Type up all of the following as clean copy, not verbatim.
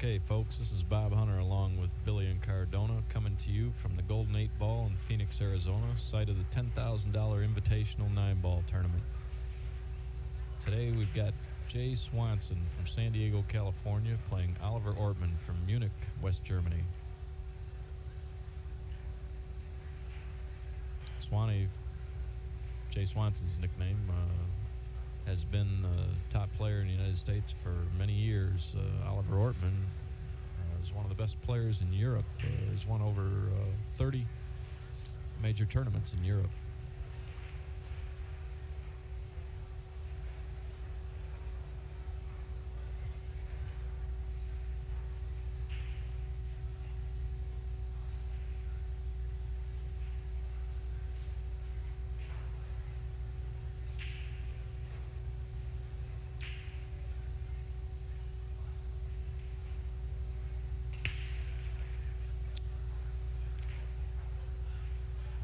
Okay, folks, this is Bob Hunter along with Billy Incardona coming to you from the Golden 8 Ball in Phoenix, Arizona, site of the $10,000 Invitational 9-Ball Tournament. Today we've got Jay Swanson from San Diego, California, playing Oliver Ortmann from Munich, West Germany. Swanee, Jay Swanson's nickname, has been a top player in the United States for many years. Oliver Ortmann is one of the best players in Europe. He's won over 30 major tournaments in Europe.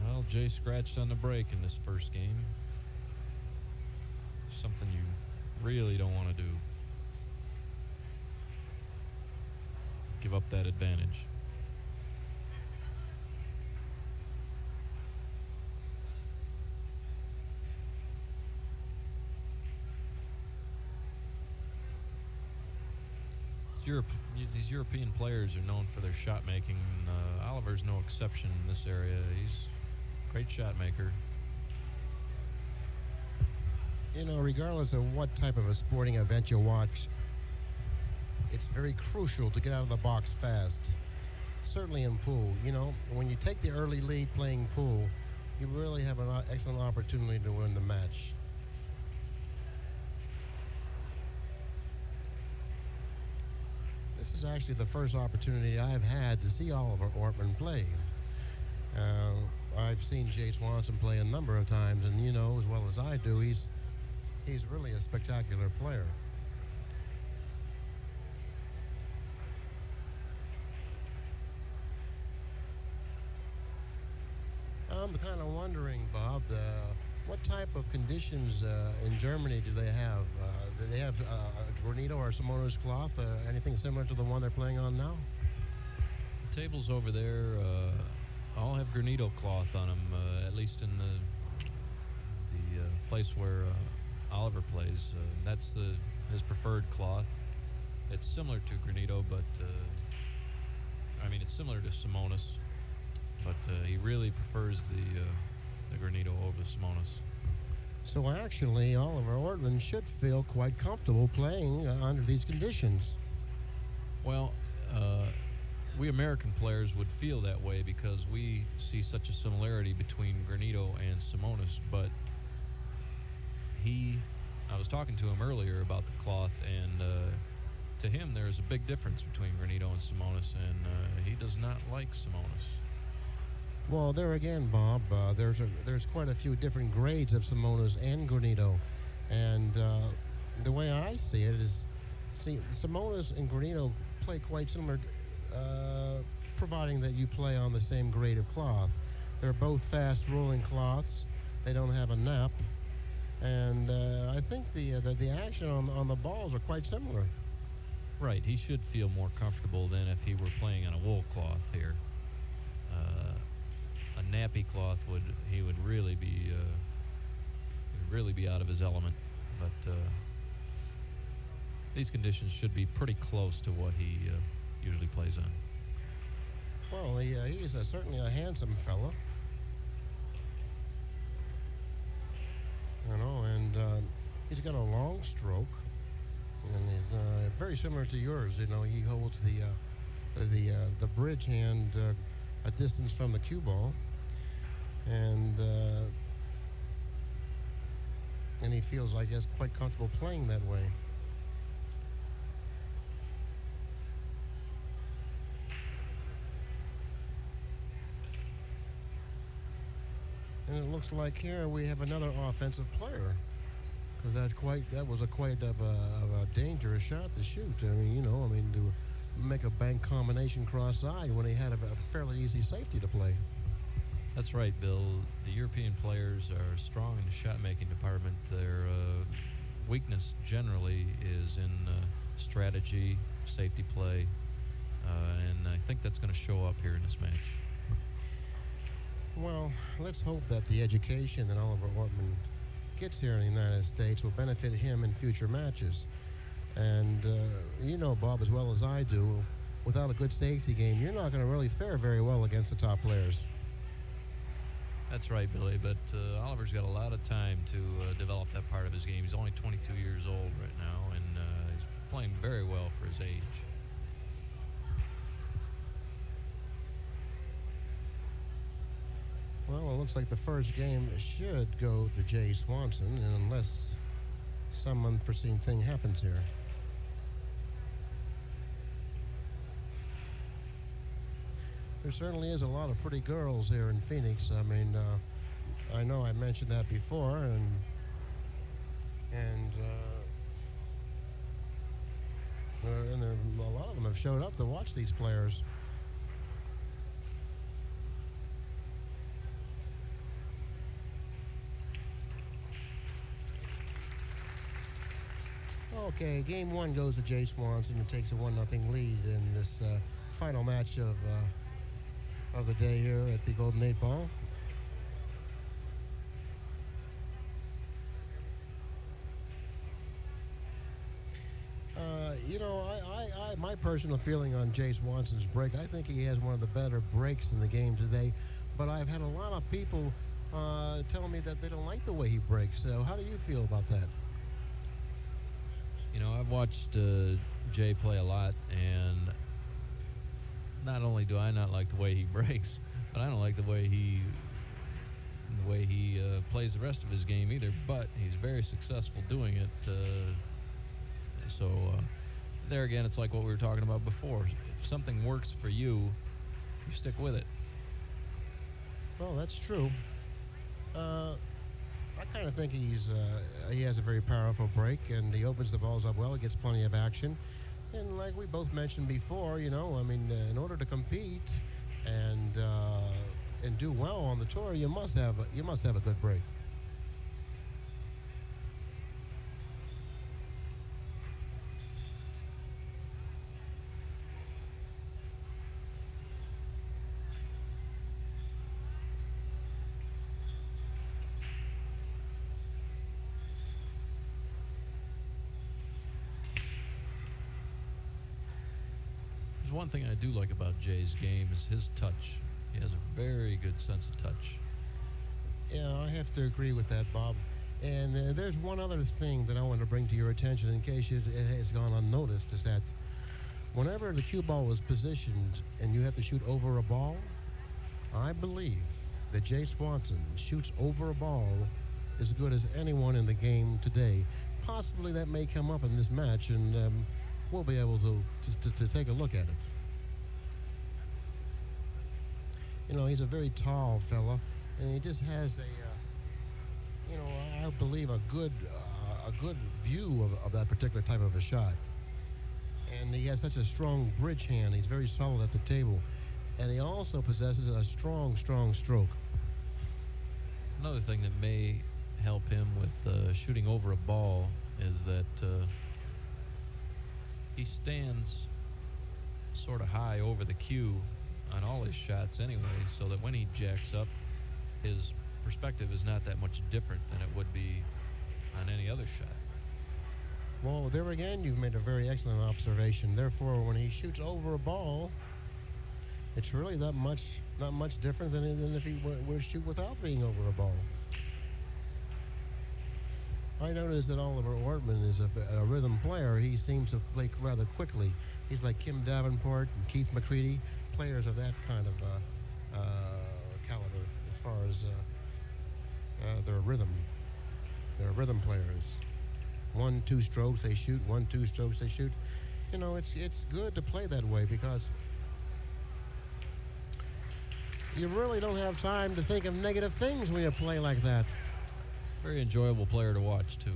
Well, Jay scratched on the break in this first game. Something you really don't want to do. Give up that advantage. These European players are known for their shot making. Oliver's no exception in this area. He's a great shot maker. You know, regardless of what type of a sporting event you watch, it's very crucial to get out of the box fast. Certainly in pool, you know, when you take the early lead playing pool, you really have an excellent opportunity to win the match. This is actually the first opportunity I've had to see Oliver Ortmann play. I've seen Jay Swanson play a number of times, and you know as well as I do, he's really a spectacular player. I'm kind of wondering, Bob, what type of conditions in Germany do they have? Do they have a Granito or Simonos cloth? Anything similar to the one they're playing on now? The tables over there all have Granito cloth on them, at least in the place where Oliver plays. That's his preferred cloth. It's similar to Granito, but I mean it's similar to Simonos, but he really prefers the Granito over the Simonos. So actually, Oliver Ortmann should feel quite comfortable playing under these conditions. Well, we American players would feel that way because we see such a similarity between Granito and Simonos, but I was talking to him earlier about the cloth, and to him there's a big difference between Granito and Simonos, and he does not like Simonos. Well, there again, Bob, there's quite a few different grades of Simonos and Granito, and the way I see it is, Simonos and Granito play quite similar, providing that you play on the same grade of cloth. They're both fast rolling cloths. They don't have a nap, and I think the action on the balls are quite similar. Right, he should feel more comfortable than if he were playing on a wool cloth here. A nappy cloth would really be out of his element, but these conditions should be pretty close to what he usually plays on. Well, he's certainly a handsome fella, you know, and he's got a long stroke, and he's very similar to yours. You know, he holds the bridge hand a distance from the cue ball, and he feels, I guess, quite comfortable playing that way. And it looks like here we have another offensive player, because that was quite of a dangerous shot to shoot. I mean, to make a bank combination cross-side when he had a fairly easy safety to play. That's right, Bill. The European players are strong in the shot-making department. Their weakness generally is in strategy, safety play, and I think that's going to show up here in this match. Well, let's hope that the education that Oliver Ortmann gets here in the United States will benefit him in future matches. And you know, Bob, as well as I do, without a good safety game, you're not going to really fare very well against the top players. That's right, Billy, but Oliver's got a lot of time to develop that part of his game. He's only 22 years old right now, and he's playing very well for his age. Well, it looks like the first game should go to Jay Swanson, and unless some unforeseen thing happens here. There certainly is a lot of pretty girls here in Phoenix. I mean, I know I mentioned that before, and there, a lot of them have showed up to watch these players. Okay, game one goes to Jay Swanson, who takes a 1-0 lead in this final match of the day here at the Golden 8 Ball. You know, my personal feeling on Jay Swanson's break, I think he has one of the better breaks in the game today, but I've had a lot of people tell me that they don't like the way he breaks. So how do you feel about that? You know, I've watched Jay play a lot, and not only do I not like the way he breaks, but I don't like the way he plays the rest of his game either. But he's very successful doing it. So there again, it's like what we were talking about before. If something works for you, you stick with it. Well, that's true. I kind of think he has a very powerful break, and he opens the balls up well. He gets plenty of action, and like we both mentioned before, you know, I mean, in order to compete and do well on the tour, you must have a good break. One thing I do like about Jay's game is his touch. He has a very good sense of touch. Yeah, I have to agree with that, Bob. And there's one other thing that I want to bring to your attention in case it has gone unnoticed, is that whenever the cue ball is positioned and you have to shoot over a ball, I believe that Jay Swanson shoots over a ball as good as anyone in the game today. Possibly that may come up in this match, and we'll be able to take a look at it. You know, he's a very tall fella, and he just has you know, I believe a good view of that particular type of a shot. And he has such a strong bridge hand. He's very solid at the table, and he also possesses a strong stroke. Another thing that may help him with shooting over a ball is that he stands sort of high over the cue on all his shots anyway, so that when he jacks up, his perspective is not that much different than it would be on any other shot. Well, there again, you've made a very excellent observation. Therefore, when he shoots over a ball, it's really not much different than if he were to shoot without being over a ball. I noticed that Oliver Ortmann is a rhythm player. He seems to play rather quickly. He's like Kim Davenport and Keith McCready, players of that kind of caliber as far as their rhythm. They're rhythm players. 1-2 strokes they shoot, 1-2 strokes they shoot. You know, it's good to play that way because you really don't have time to think of negative things when you play like that. Very enjoyable player to watch, too.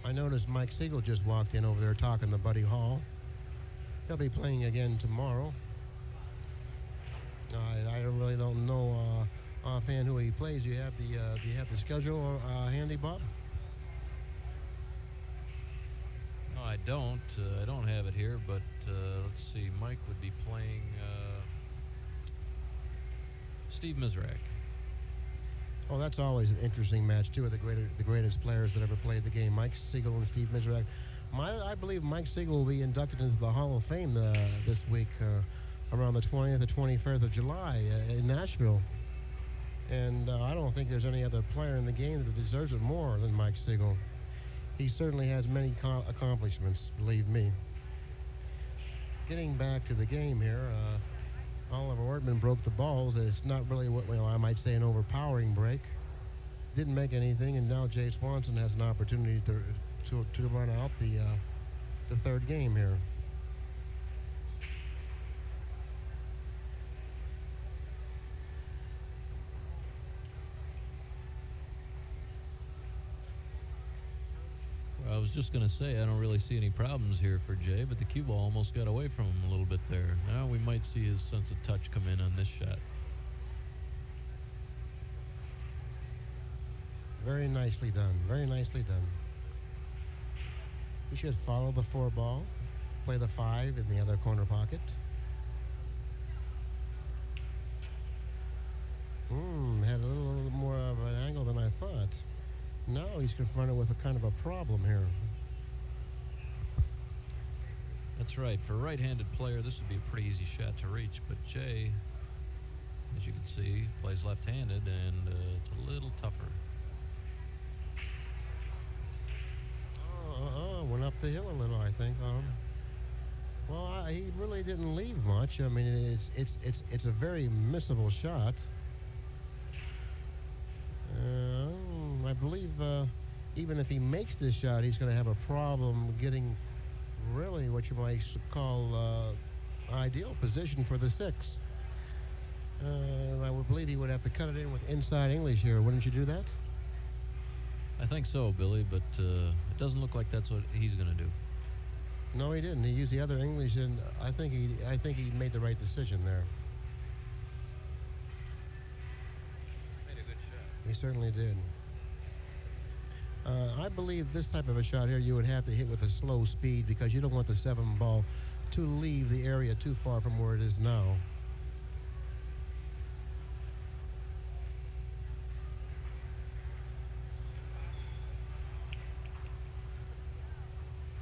I noticed Mike Siegel just walked in over there talking to Buddy Hall. He'll be playing again tomorrow. I really don't know offhand who he plays. Do you have the schedule handy, Bob? No, I don't. I don't have it here, but let's see. Mike would be playing Steve Mizrak. Oh, that's always an interesting match. Two of the greatest players that ever played the game, Mike Siegel and Steve Mizrak. I believe Mike Siegel will be inducted into the Hall of Fame this week, around the 20th or 21st of July in Nashville. And I don't think there's any other player in the game that deserves it more than Mike Siegel. He certainly has many accomplishments, believe me. Getting back to the game here, Oliver Ortmann broke the balls. It's not really what I might say an overpowering break. Didn't make anything, and now Jay Swanson has an opportunity to run out the third game here. I was just going to say, I don't really see any problems here for Jay, but the cue ball almost got away from him a little bit there. Now we might see his sense of touch come in on this shot. Very nicely done. Very nicely done. He should follow the 4 ball, play the 5 in the other corner pocket. Had a little more of an angle than I thought. Now he's confronted with a kind of a problem here. That's right. For a right-handed player, this would be a pretty easy shot to reach. But Jay, as you can see, plays left-handed, and it's a little tougher. Went up the hill a little, I think. Well, he really didn't leave much. I mean, it's a very missable shot. I believe even if he makes this shot, he's going to have a problem getting really what you might call ideal position for the 6. I would believe he would have to cut it in with inside English here. Wouldn't you do that? I think so, Billy, but it doesn't look like that's what he's going to do. No, he didn't. He used the other English, and I think he made the right decision there. Made a good shot. He certainly did. I believe this type of a shot here you would have to hit with a slow speed because you don't want the 7 ball to leave the area too far from where it is now.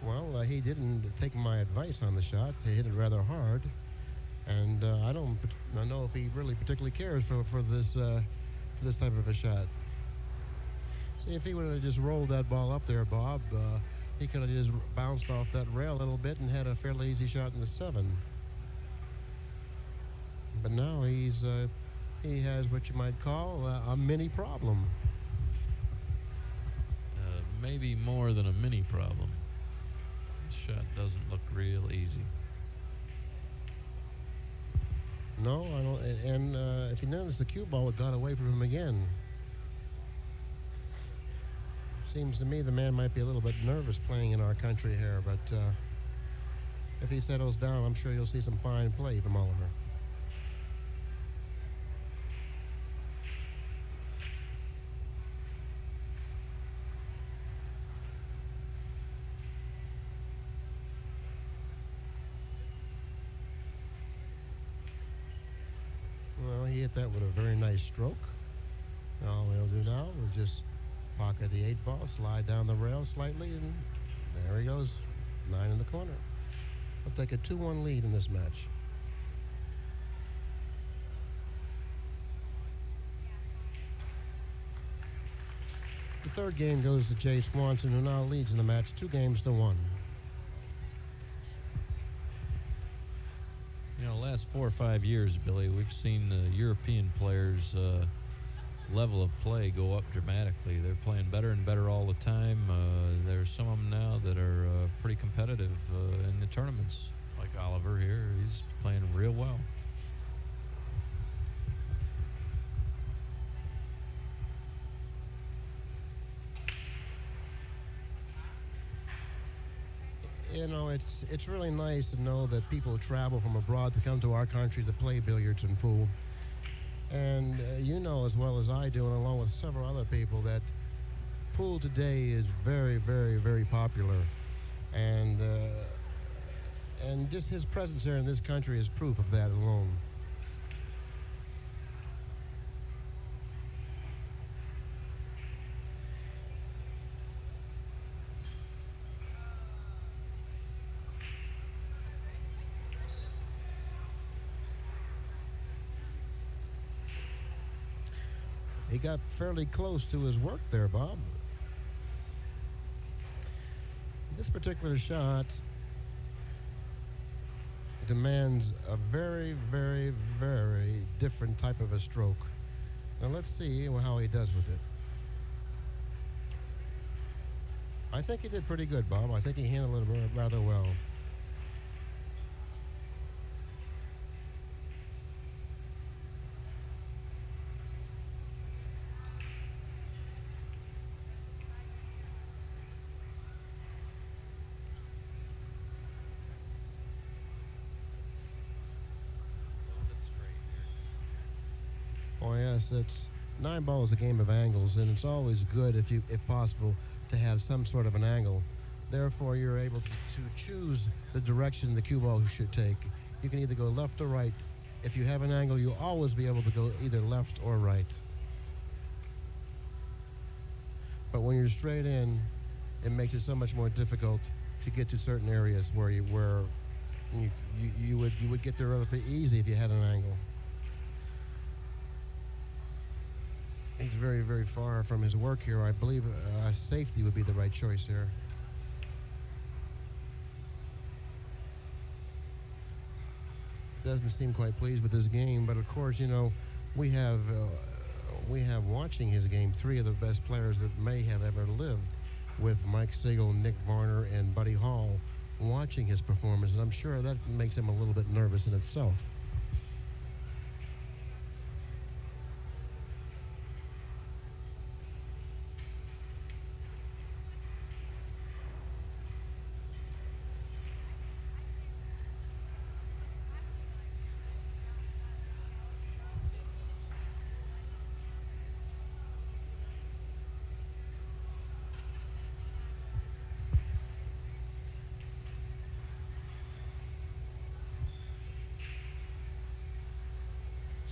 Well, he didn't take my advice on the shot. He hit it rather hard, and I don't know if he really particularly cares for this type of a shot. See, if he would have just rolled that ball up there, Bob, he could have just bounced off that rail a little bit and had a fairly easy shot in the 7. But now he has what you might call a mini problem. Maybe more than a mini problem. Shot doesn't look real easy. No, I don't. And if you notice, the cue ball got away from him again. Seems to me the man might be a little bit nervous playing in our country here, but if he settles down, I'm sure you'll see some fine play from Oliver. Well, he hit that with a very nice stroke. All he'll do now is just pocket the 8 ball, slide down the rail slightly, and there he goes. 9 in the corner. We'll take a 2-1 lead in this match. The third game goes to Jay Swanson, who now leads in the match 2-1. You know, last 4 or 5 years, Billy, we've seen the European players' level of play go up dramatically. They're playing better and better all the time. There's some of them now that are pretty competitive in the tournaments. Like Oliver here, he's playing real well. You know, it's really nice to know that people travel from abroad to come to our country to play billiards and pool. And you know as well as I do, and along with several other people, that pool today is very, very, very popular. and just his presence here in this country is proof of that alone. He got fairly close to his work there, Bob. This particular shot demands a very, very, very different type of a stroke. Now let's see how he does with it. I think he did pretty good, Bob. I think he handled it rather well. Oh yes, it's 9-ball is a game of angles, and it's always good if possible, to have some sort of an angle. Therefore, you're able to choose the direction the cue ball should take. You can either go left or right. If you have an angle, you'll always be able to go either left or right. But when you're straight in, it makes it so much more difficult to get to certain areas where you would get there relatively easy if you had an angle. He's very, very far from his work here. I believe safety would be the right choice here. Doesn't seem quite pleased with his game, but of course, you know, we have watching his game 3 of the best players that may have ever lived, with Mike Siegel, Nick Varner, and Buddy Hall watching his performance, and I'm sure that makes him a little bit nervous in itself.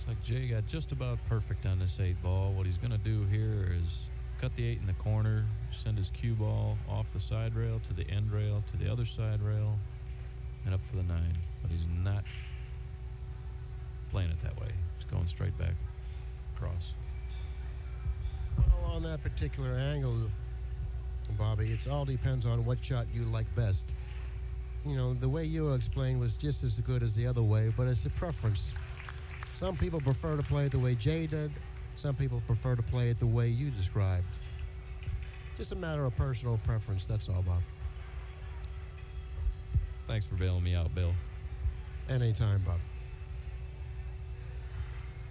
Like Jay got just about perfect on this 8-ball. What he's going to do here is cut the 8 in the corner, send his cue ball off the side rail to the end rail to the other side rail, and up for the 9. But he's not playing it that way. He's going straight back across. Well, on that particular angle, Bobby, it all depends on what shot you like best. You know, the way you explained was just as good as the other way, but it's a preference. Some people prefer to play it the way Jay did. Some people prefer to play it the way you described. Just a matter of personal preference, that's all, Bob. Thanks for bailing me out, Bill. Anytime, Bob.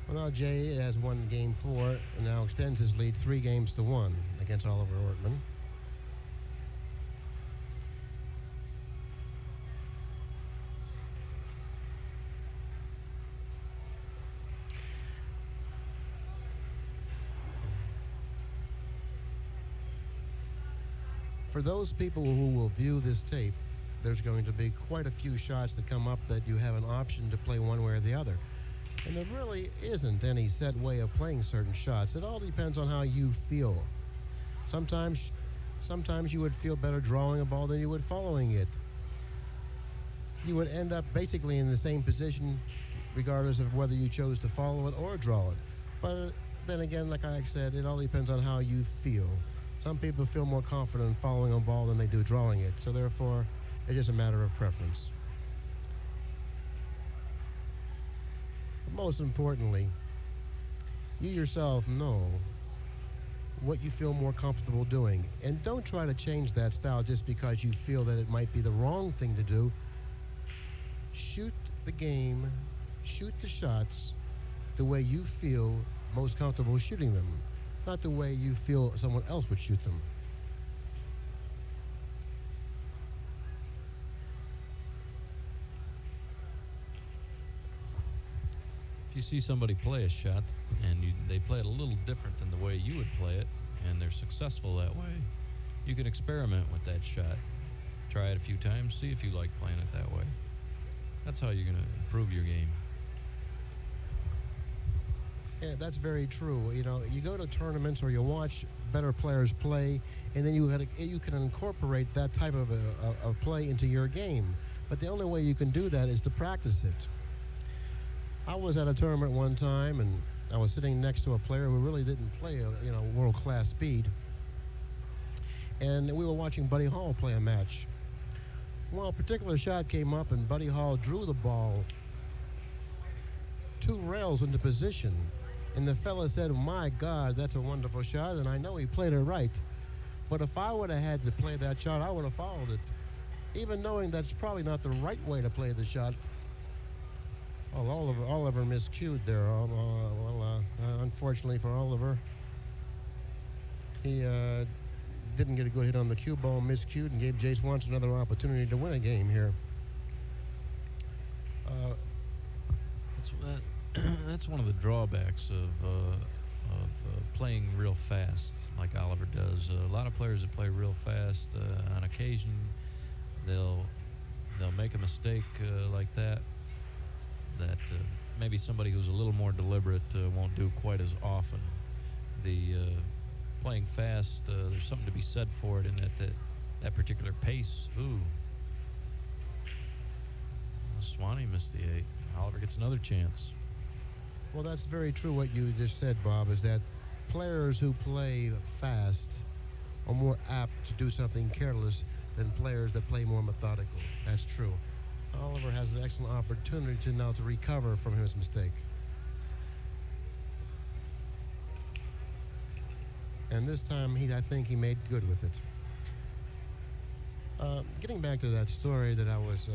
Well, now Jay has won game 4 and now extends his lead 3 games to 1 against Oliver Ortmann. For those people who will view this tape, there's going to be quite a few shots that come up that you have an option to play one way or the other. And there really isn't any set way of playing certain shots. It all depends on how you feel. Sometimes you would feel better drawing a ball than you would following it. You would end up basically in the same position regardless of whether you chose to follow it or draw it. But then again, like I said, it all depends on how you feel. Some people feel more confident in following a ball than they do drawing it, so therefore, it's just a matter of preference. But most importantly, you yourself know what you feel more comfortable doing, and don't try to change that style just because you feel that it might be the wrong thing to do. Shoot the game, shoot the shots the way you feel most comfortable shooting them, not the way you feel someone else would shoot them. If you see somebody play a shot and they play it a little different than the way you would play it, and they're successful that way, you can experiment with that shot. Try it a few times. See if you like playing it that way. That's how you're going to improve your game. Yeah, that's very true. You know, you go to tournaments or you watch better players play, and then you can incorporate that type of play into your game. But the only way you can do that is to practice it. I was at a tournament one time, and I was sitting next to a player who really didn't play, world-class speed. And we were watching Buddy Hall play a match. Well, a particular shot came up, and Buddy Hall drew the ball 2 rails into position. And the fella said, "My God, that's a wonderful shot," and I know he played it right. But if I would have had to play that shot, I would have followed it. Even knowing that's probably not the right way to play the shot. Oh, Oliver miscued there. Unfortunately for Oliver, he didn't get a good hit on the cue ball, miscued, and gave Jay Swanson another opportunity to win a game here. That's one of the drawbacks of playing real fast, like Oliver does. A lot of players that play real fast, on occasion, they'll make a mistake like that. Maybe somebody who's a little more deliberate won't do quite as often. The playing fast, there's something to be said for it in that particular pace. Ooh. Swanee missed the 8. Oliver gets another chance. Well, that's very true what you just said, Bob, is that players who play fast are more apt to do something careless than players that play more methodical. That's true. Oliver has an excellent opportunity now to recover from his mistake. And this time, I think he made good with it. Getting back to that story that I was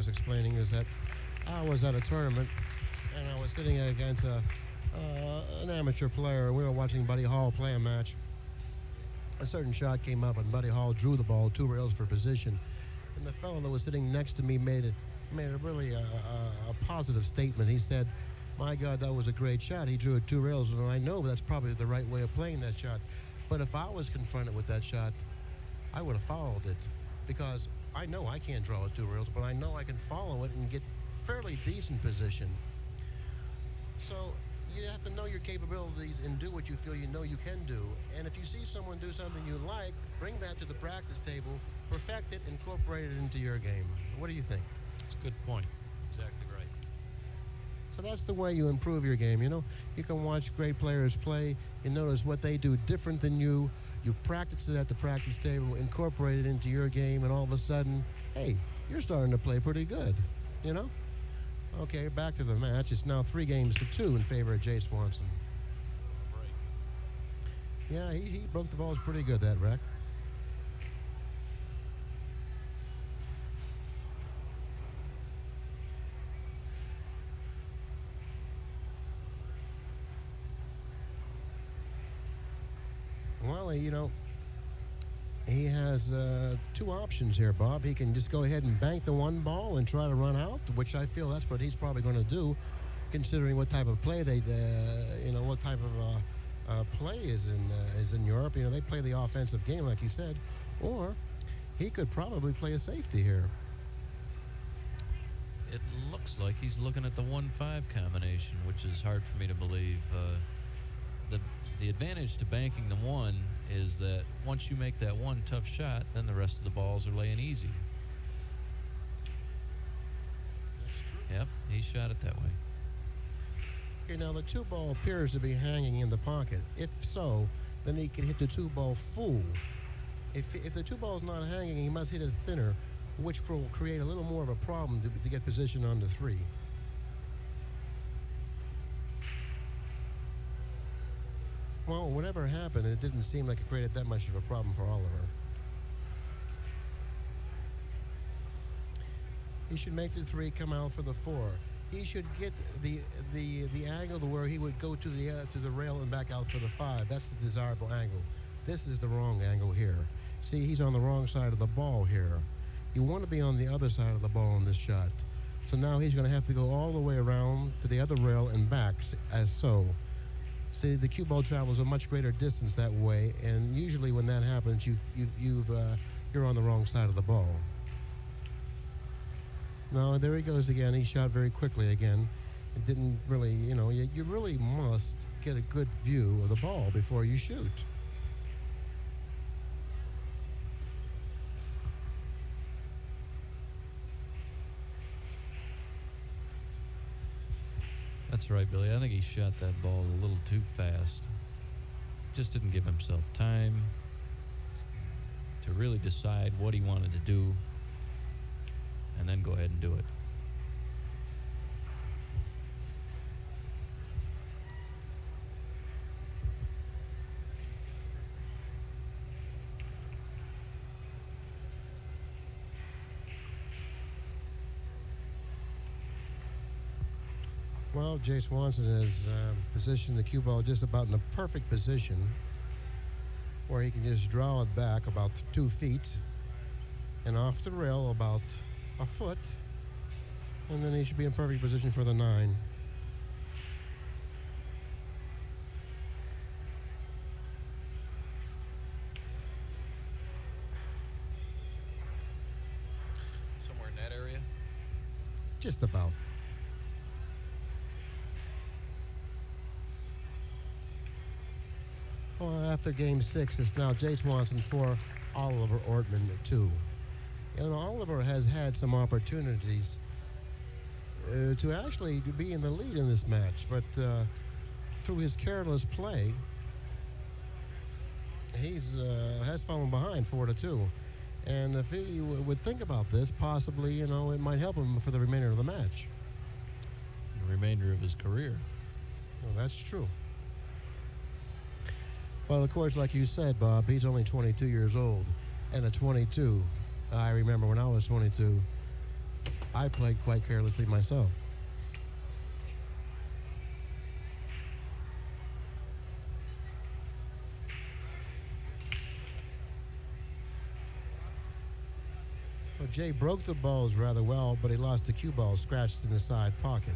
explaining, is that I was at a tournament and I was sitting against an amateur player, and we were watching Buddy Hall play a match. A certain shot came up, and Buddy Hall drew the ball 2 rails for position. And the fellow that was sitting next to me made a really a positive statement. He said, "My God, that was a great shot. He drew it 2 rails, and I know that's probably the right way of playing that shot. But if I was confronted with that shot, I would have followed it, because I know I can't draw it 2 rails, but I know I can follow it and get fairly decent position." So you have to know your capabilities and do what you feel you know you can do. And if you see someone do something you like, bring that to the practice table, perfect it, incorporate it into your game. What do you think? That's a good point. Exactly right. So that's the way you improve your game. You know, you can watch great players play. You notice what they do different than you. You practice it at the practice table, incorporate it into your game, and all of a sudden, hey, you're starting to play pretty good, you know? Okay, back to the match. It's now 3-2 in favor of Jay Swanson. Right. Yeah, he broke the balls pretty good, that wreck. Well, he has 2 options here, Bob. He can just go ahead and bank the 1 ball and try to run out, which I feel that's what he's probably going to do, considering what type of play what type of play is in Europe. You know, they play the offensive game, like you said. Or he could probably play a safety here. It looks like he's looking at the 1-5 combination, which is hard for me to believe. The advantage to banking the 1 is that once you make that 1 tough shot, then the rest of the balls are laying easy. Yep, he shot it that way. Okay, now the 2 ball appears to be hanging in the pocket. If so, then he can hit the 2 ball full. If the 2 ball is not hanging, he must hit it thinner, which will create a little more of a problem to get position on the 3. Well, whatever happened, it didn't seem like it created that much of a problem for Oliver. He should make the 3, come out for the 4. He should get the angle to where he would go to the rail and back out for the 5. That's the desirable angle. This is the wrong angle here. See, he's on the wrong side of the ball here. You want to be on the other side of the ball in this shot. So now he's going to have to go all the way around to the other rail and back, as so. See, the cue ball travels a much greater distance that way, and usually when that happens, you've you're on the wrong side of the ball. No, there he goes again. He shot very quickly again. It didn't really, you really must get a good view of the ball before you shoot. That's right, Billy. I think he shot that ball a little too fast. Just didn't give himself time to really decide what he wanted to do and then go ahead and do it. Well, Jay Swanson has positioned the cue ball just about in a perfect position where he can just draw it back about 2 feet and off the rail about a foot, and then he should be in perfect position for the 9. Somewhere in that area? Just about. Well, after game 6, it's now Jay Swanson 4, Oliver Ortmann 2. Oliver has had some opportunities to actually be in the lead in this match, but through his careless play, he's has fallen behind 4-2. And if he would think about this, possibly, it might help him for the remainder of the match. The remainder of his career. Well, that's true. Well, of course, like you said, Bob, he's only 22 years old. And at 22, I remember when I was 22, I played quite carelessly myself. Well, Jay broke the balls rather well, but he lost the cue ball scratched in the side pocket.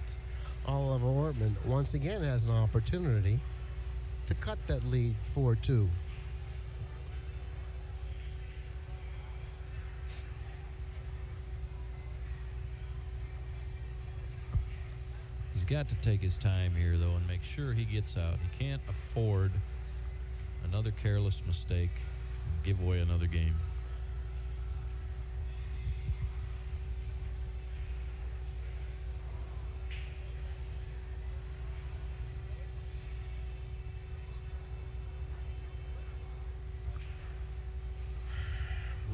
Oliver Ortmann once again has an opportunity to cut that lead 4-2. He's got to take his time here, though, and make sure he gets out. He can't afford another careless mistake and give away another game.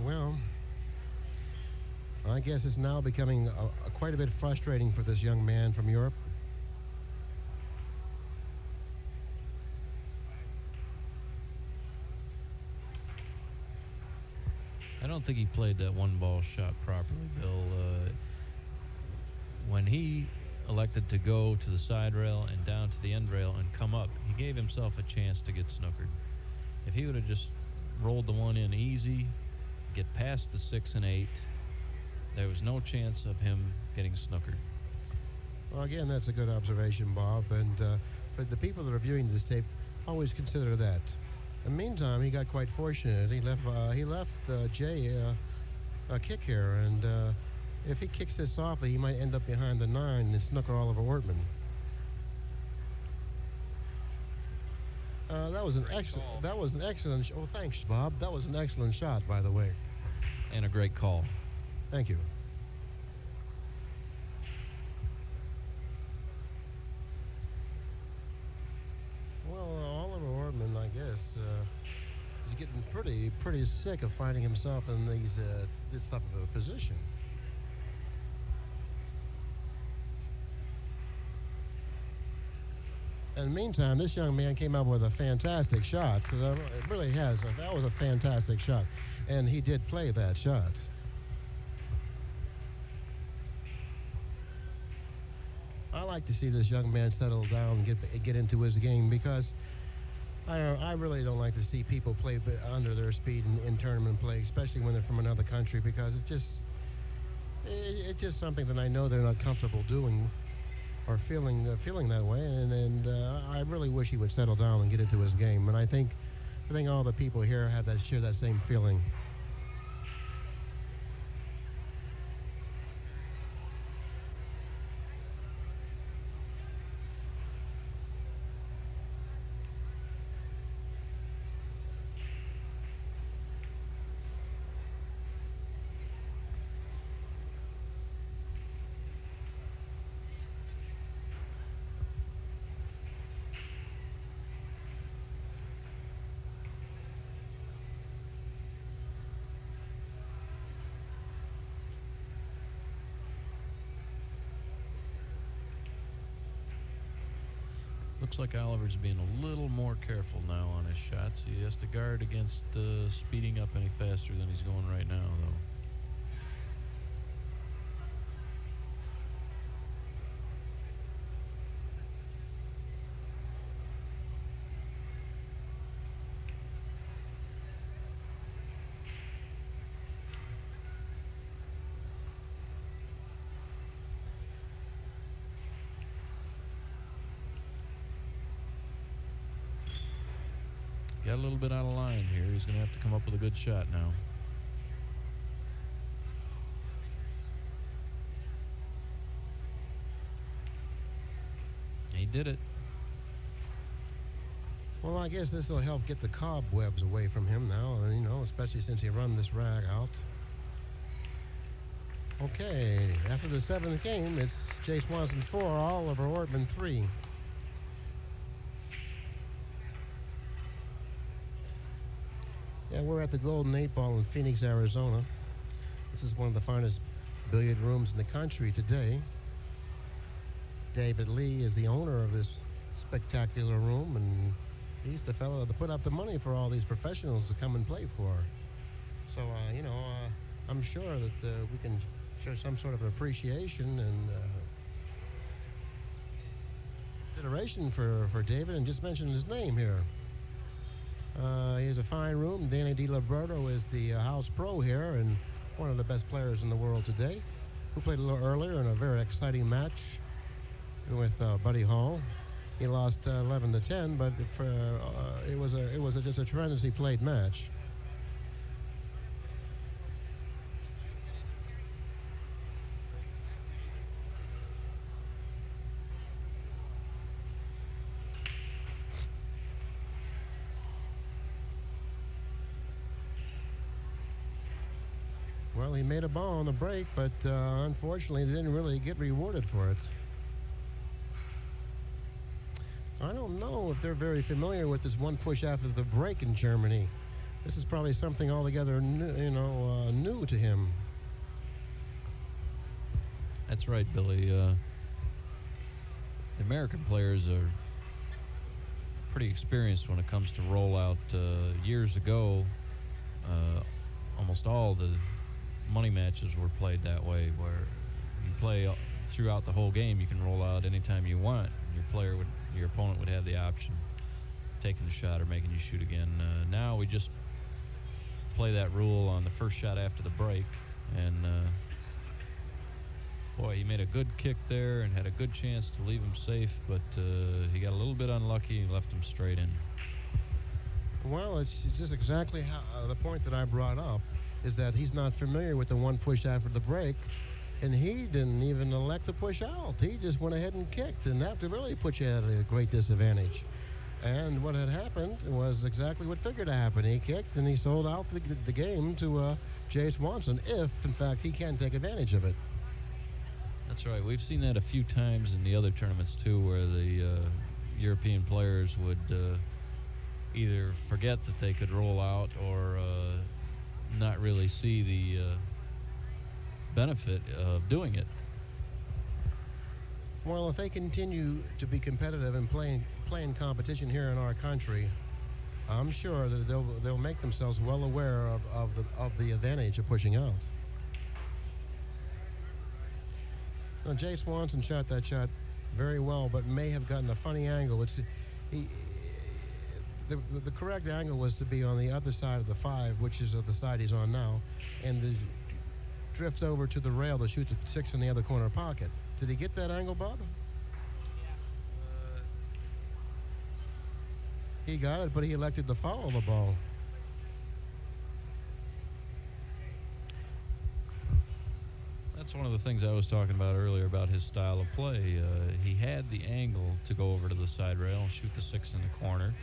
Well, I guess it's now becoming quite a bit frustrating for this young man from Europe. I don't think he played that one ball shot properly, Bill. When he elected to go to the side rail and down to the end rail and come up, he gave himself a chance to get snookered. If he would have just rolled the one in easy, get past the 6 and 8, there was no chance of him getting snookered. Well, again, that's a good observation, Bob. And for the people that are viewing this tape, always consider that. In the meantime, he got quite fortunate. He left Jay a kick here, and if he kicks this off, he might end up behind the 9 and snooker Oliver Ortmann. That was an excellent. That was an excellent. Oh, thanks, Bob. That was an excellent shot, by the way. And a great call. Thank you. Well, Oliver Ortmann, I guess, is getting pretty sick of finding himself in this type of a position. In the meantime, this young man came up with a fantastic shot. It really has. That was a fantastic shot. And he did play that shot. I like to see this young man settle down and get into his game, because I really don't like to see people play under their speed in tournament play, especially when they're from another country, because it's just something that I know they're not comfortable doing or feeling that way, and I really wish he would settle down and get into his game. And I think all the people here share that same feeling. Looks like Oliver's being a little more careful now on his shots. He has to guard against speeding up any faster than he's going right now, though. Got a little bit out of line here. He's going to have to come up with a good shot now. He did it. Well, I guess this will help get the cobwebs away from him now, you know, especially since he run this rag out. Okay, after the 7th game, it's Jay Swanson 4, Oliver Ortmann 3. Yeah, we're at the Golden 8 Ball in Phoenix, Arizona. This is one of the finest billiard rooms in the country today. David Lee is the owner of this spectacular room, and he's the fellow that put up the money for all these professionals to come and play for. So, you know, I'm sure that we can show some sort of appreciation and consideration for David, and just mention his name here. He has a fine room. Danny DiLiberto is the house pro here and one of the best players in the world today, who played a little earlier in a very exciting match with Buddy Hall. He lost 11-10, but it was just a tremendously played match. Well, he made a ball on the break, but unfortunately, he didn't really get rewarded for it. I don't know if they're very familiar with this one push after the break in Germany. This is probably something altogether new to him. That's right, Billy. The American players are pretty experienced when it comes to rollout. Years ago, almost all the money matches were played that way, where you play throughout the whole game. You can roll out anytime you want. Your opponent would have the option of taking the shot or making you shoot again. Now we just play that rule on the first shot after the break, and boy, he made a good kick there and had a good chance to leave him safe, but he got a little bit unlucky and left him straight in. Well, it's just exactly how, the point that I brought up is that he's not familiar with the one push after the break, and he didn't even elect to push out. He just went ahead and kicked, and that really put you at a great disadvantage. And what had happened was exactly what figured to happen. He kicked, and he sold out the game to Jay Swanson, if, in fact, he can take advantage of it. That's right. We've seen that a few times in the other tournaments, too, where the European players would either forget that they could roll out or not really see the benefit of doing it. Well, if they continue to be competitive and playing competition here in our country, I'm sure that they'll make themselves well aware of the advantage of pushing out. Now, Jay Swanson shot that shot very well, but may have gotten a funny angle. The correct angle was to be on the other side of the 5, which is the side he's on now, and drifts over to the rail that shoots a 6 in the other corner pocket. Did he get that angle, Bob? He got it, but he elected to follow the ball. That's one of the things I was talking about earlier about his style of play. He had the angle to go over to the side rail and shoot the 6 in the corner,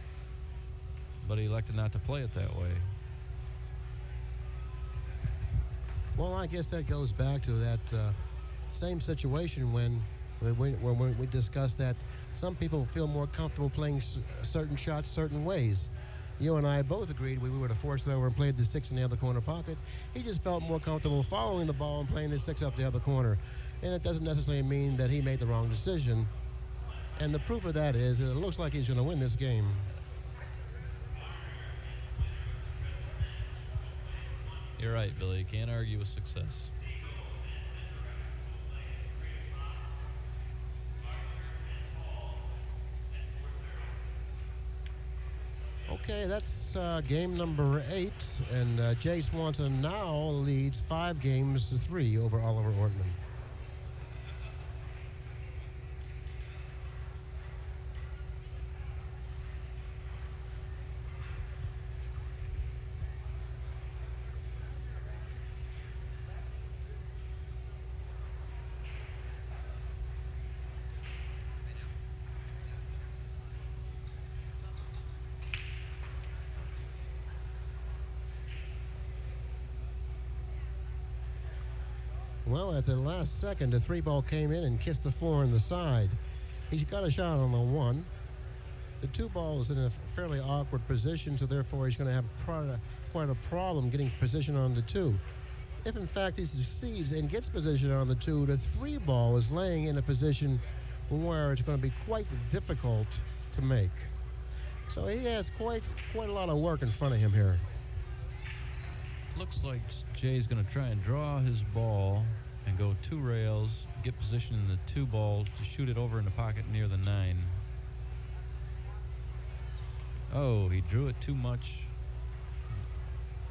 but he elected not to play it that way. Well, I guess that goes back to that same situation when we discussed that some people feel more comfortable playing certain shots certain ways. You and I both agreed we would have forced it over and played the 6 in the other corner pocket. He just felt more comfortable following the ball and playing the 6 up the other corner. And it doesn't necessarily mean that he made the wrong decision. And the proof of that is that it looks like he's going to win this game. You're right, Billy. You can't argue with success. Okay, that's game number 8, and Jay Swanson now leads 5-3 over Oliver Ortmann. Well, at the last second, the 3-ball came in and kissed the 4 on the side. He's got a shot on the 1. The 2-ball is in a fairly awkward position, so therefore he's going to have quite a problem getting position on the 2. If, in fact, he succeeds and gets position on the 2, the 3-ball is laying in a position where it's going to be quite difficult to make. So he has quite a lot of work in front of him here. Looks like Jay's going to try and draw his ball and go 2 rails, get position in the 2-ball to shoot it over in the pocket near the 9. Oh, he drew it too much.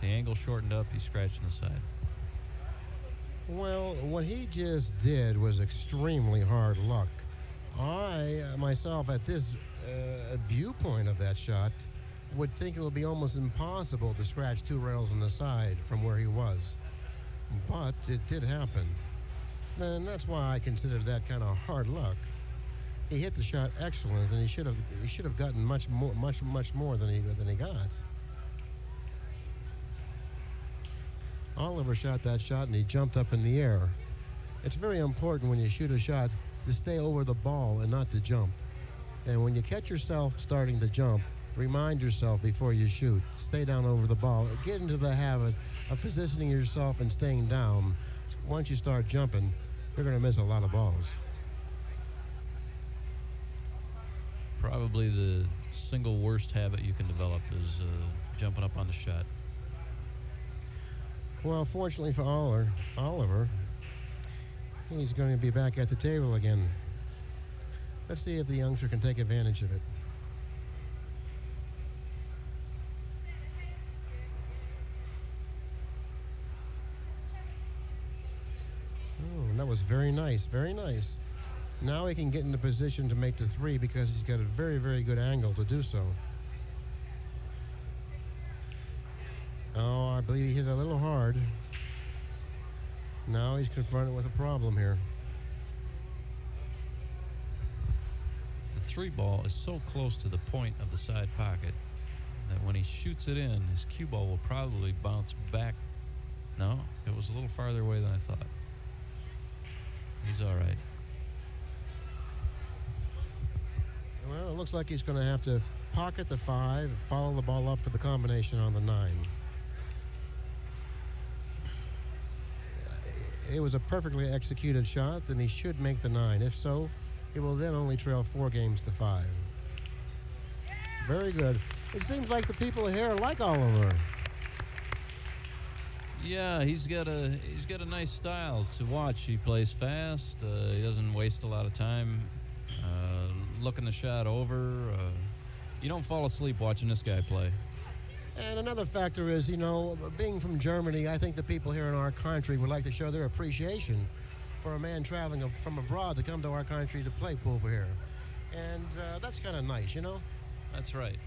The angle shortened up. He scratched on the side. Well, what he just did was extremely hard luck. I, myself, at this viewpoint of that shot, would think it would be almost impossible to scratch 2 rails on the side from where he was. But it did happen. And that's why I consider that kind of hard luck. He hit the shot excellent, and he should have gotten much more than he got. Oliver shot that shot, and he jumped up in the air. It's very important when you shoot a shot to stay over the ball and not to jump. And when you catch yourself starting to jump, remind yourself before you shoot. Stay down over the ball. Get into the habit of positioning yourself and staying down. Once you start jumping, you're going to miss a lot of balls. Probably the single worst habit you can develop is jumping up on the shot. Well, fortunately for Oliver, he's going to be back at the table again. Let's see if the youngster can take advantage of it. Oh, that was very nice, very nice. Now he can get into position to make the 3 because he's got a very, very good angle to do so. Oh, I believe he hit a little hard. Now he's confronted with a problem here. The 3-ball is so close to the point of the side pocket that when he shoots it in, his cue ball will probably bounce back. No, it was a little farther away than I thought. He's all right. Well, it looks like he's going to have to pocket the 5 and follow the ball up for the combination on the 9. It was a perfectly executed shot, and he should make the 9. If so, he will then only trail 4-5. Very good. It seems like the people here like Oliver. Yeah, he's got a nice style to watch. He plays fast. He doesn't waste a lot of time looking the shot over. You don't fall asleep watching this guy play. And another factor is, being from Germany, I think the people here in our country would like to show their appreciation for a man traveling from abroad to come to our country to play pool here. And that's kind of nice, That's right.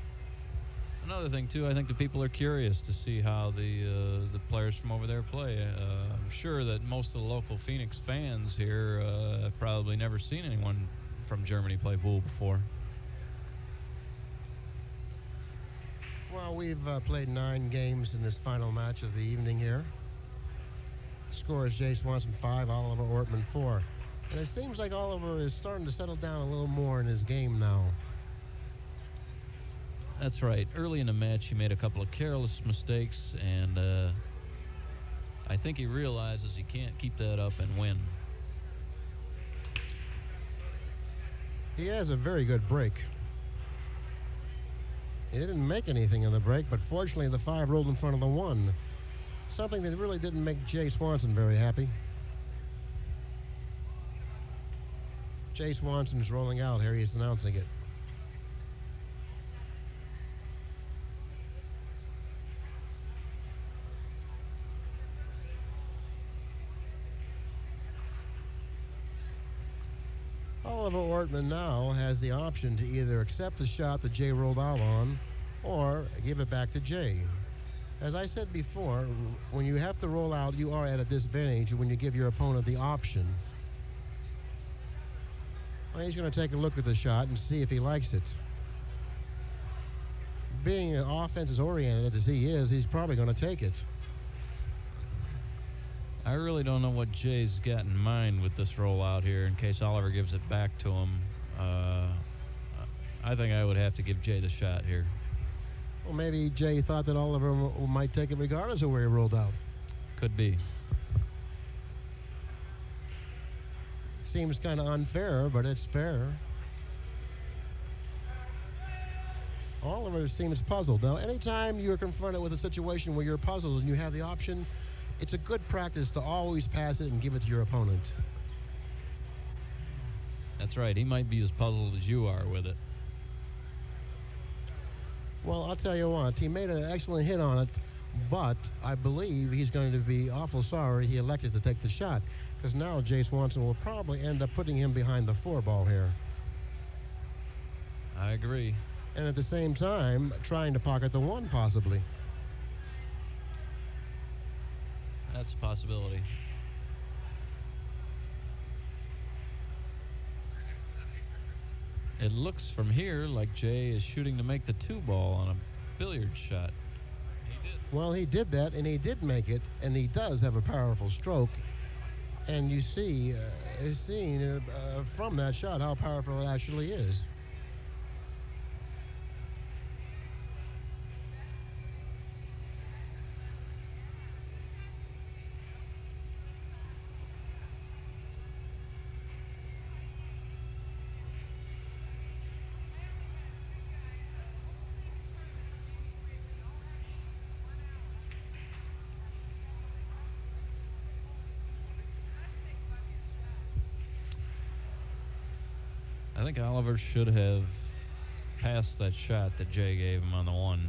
Another thing, too, I think the people are curious to see how the players from over there play. I'm sure that most of the local Phoenix fans here have probably never seen anyone from Germany play pool before. Well, we've played 9 games in this final match of the evening here. The score is Jay Swanson 5, Oliver Ortmann 4. And it seems like Oliver is starting to settle down a little more in his game now. That's right. Early in the match, he made a couple of careless mistakes, and I think he realizes he can't keep that up and win. He has a very good break. He didn't make anything in the break, but fortunately the 5 rolled in front of the 1. Something that really didn't make Jay Swanson very happy. Jay Swanson's rolling out here. He's announcing it. Oliver Ortmann now has the option to either accept the shot that Jay rolled out on or give it back to Jay. As I said before, when you have to roll out, you are at a disadvantage when you give your opponent the option. Well, he's going to take a look at the shot and see if he likes it. Being offense as oriented as he is, he's probably going to take it. I really don't know what Jay's got in mind with this rollout here in case Oliver gives it back to him. I think I would have to give Jay the shot here. Well, maybe Jay thought that Oliver might take it regardless of where he rolled out. Could be. Seems kind of unfair, but it's fair. Oliver seems puzzled. Now, anytime you're confronted with a situation where you're puzzled and you have the option, it's a good practice to always pass it and give it to your opponent. That's right. He might be as puzzled as you are with it. Well, I'll tell you what. He made an excellent hit on it, but I believe he's going to be awful sorry he elected to take the shot, because now Jay Swanson will probably end up putting him behind the 4 ball here. I agree. And at the same time, trying to pocket the 1 possibly. That's a possibility. It looks from here like Jay is shooting to make the 2 ball on a billiard shot. He did. Well, he did that, and he did make it, and he does have a powerful stroke. And you see, seeing from that shot how powerful it actually is. I think Oliver should have passed that shot that Jay gave him on the 1.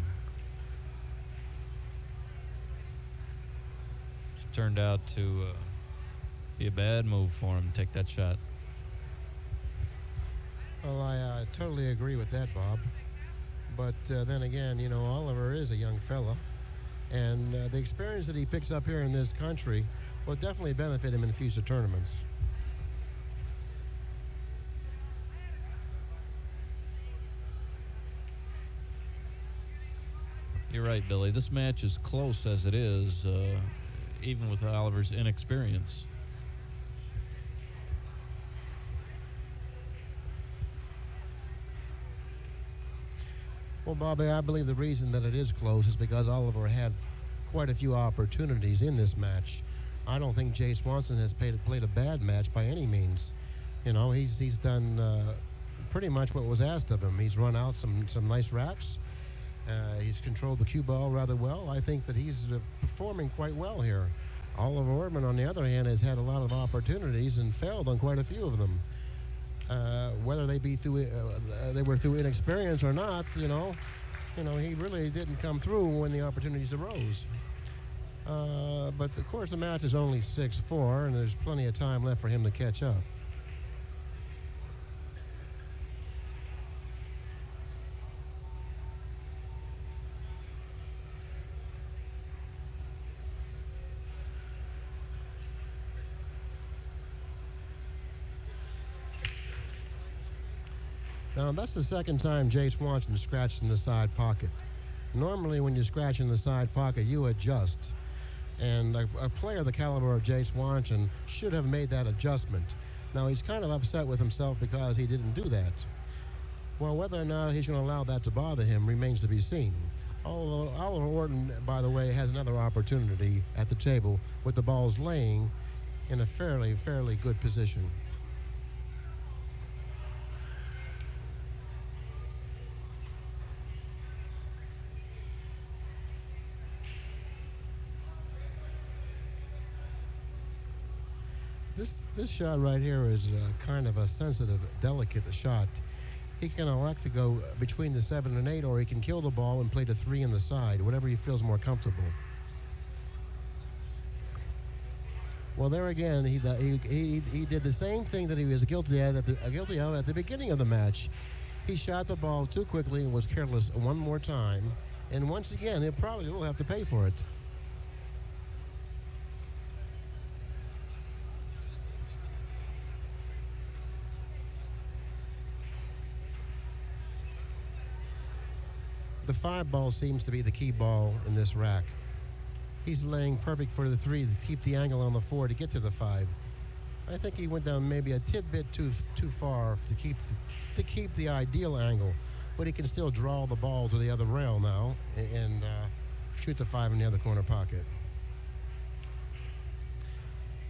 It turned out to be a bad move for him to take that shot. Well, I totally agree with that, Bob. But then again, you know, Oliver is a young fella. And the experience that he picks up here in this country will definitely benefit him in future tournaments. You're right, Billy. This match is close as it is, even with Oliver's inexperience. Well, Bobby, I believe the reason that it is close is because Oliver had quite a few opportunities in this match. I don't think Jay Swanson has played a bad match by any means. You know, he's done pretty much what was asked of him. He's run out some nice wraps. He's controlled the cue ball rather well. I think that he's performing quite well here. Oliver Ortmann, on the other hand, has had a lot of opportunities and failed on quite a few of them. Whether they were through inexperience or not, you know, he really didn't come through when the opportunities arose. But of course, the match is only 6-4, and there's plenty of time left for him to catch up. Now, that's the second time Jay Swanson scratched in the side pocket. Normally, when you scratch in the side pocket, you adjust. And a player the caliber of Jay Swanson should have made that adjustment. Now, he's kind of upset with himself because he didn't do that. Well, whether or not he's going to allow that to bother him remains to be seen. Oliver Ortmann, by the way, has another opportunity at the table with the balls laying in a fairly good position. This shot right here is kind of a sensitive, delicate shot. He can elect to go between the 7 and 8, or he can kill the ball and play the 3 in the side, whatever he feels more comfortable. Well, there again, he did the same thing that he was guilty of at the beginning of the match. He shot the ball too quickly and was careless one more time. And once again, he probably will have to pay for it. The 5 ball seems to be the key ball in this rack. He's laying perfect for the 3 to keep the angle on the 4 to get to the 5. I think he went down maybe a tidbit too far to keep the ideal angle, but he can still draw the ball to the other rail now and shoot the 5 in the other corner pocket.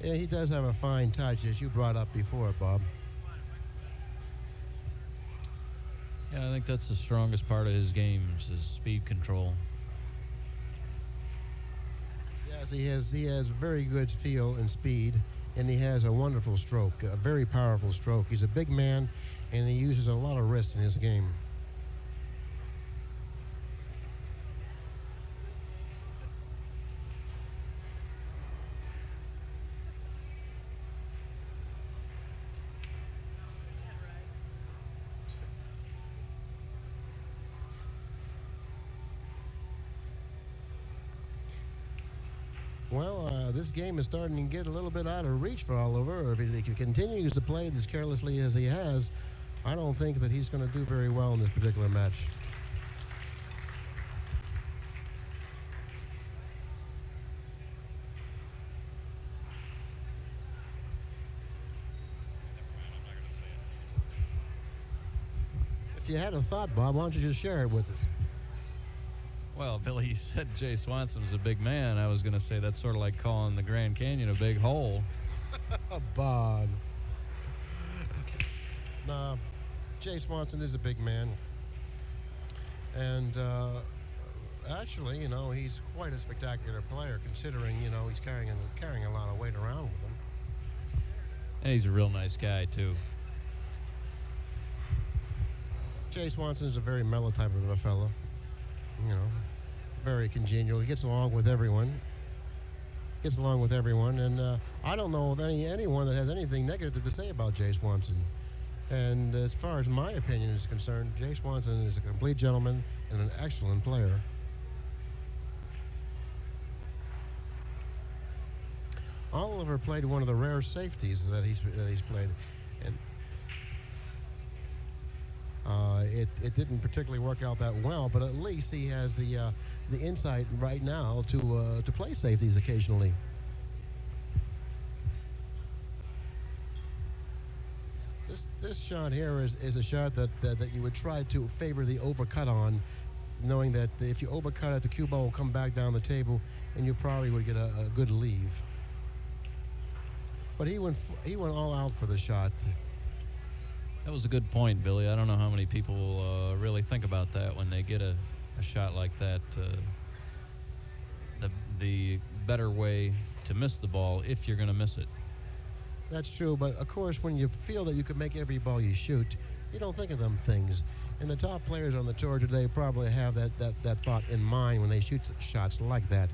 Yeah, he does have a fine touch, as you brought up before, Bob. Yeah, I think that's the strongest part of his game, is his speed control. Yes, he has very good feel and speed, and he has a wonderful stroke, a very powerful stroke. He's a big man, and he uses a lot of wrist in his game. Well, this game is starting to get a little bit out of reach for Oliver. If he continues to play as carelessly as he has, I don't think that he's going to do very well in this particular match. If you had a thought, Bob, why don't you just share it with us? Well, Billy, you said Jay Swanson was a big man. I was going to say that's sort of like calling the Grand Canyon a big hole. Bob. Nah, Jay Swanson is a big man. And actually, you know, he's quite a spectacular player considering, you know, he's carrying a lot of weight around with him. And he's a real nice guy, too. Jay Swanson is a very mellow type of a fellow. You know, very congenial. He gets along with everyone. And I don't know of anyone that has anything negative to say about Jay Swanson. And as far as my opinion is concerned, Jay Swanson is a complete gentleman and an excellent player. Oliver played one of the rare safeties that he's played, and it didn't particularly work out that well. But at least he has the insight right now to play safeties occasionally. This shot here is a shot that you would try to favor the overcut on, knowing that if you overcut it, the cue ball will come back down the table, and you probably would get a good leave. But he went all out for the shot. That was a good point, Billy. I don't know how many people really think about that when they get a shot like that. The better way to miss the ball, if you're going to miss it. That's true, but of course, when you feel that you can make every ball you shoot, you don't think of them things. And the top players on the tour today probably have that thought in mind when they shoot shots like that.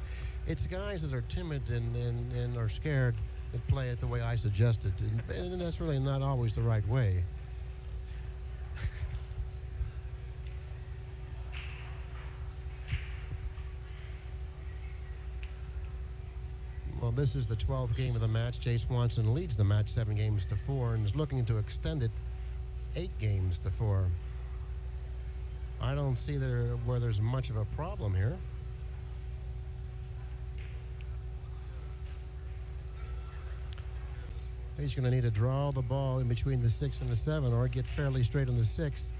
It's guys that are timid and are scared that play it the way I suggested, and that's really not always the right way. Well, this is the 12th game of the match. Jay Swanson leads the match 7-4 and is looking to extend it 8-4. I don't see where there's much of a problem here. He's going to need to draw the ball in between the 6 and the 7, or get fairly straight on the 6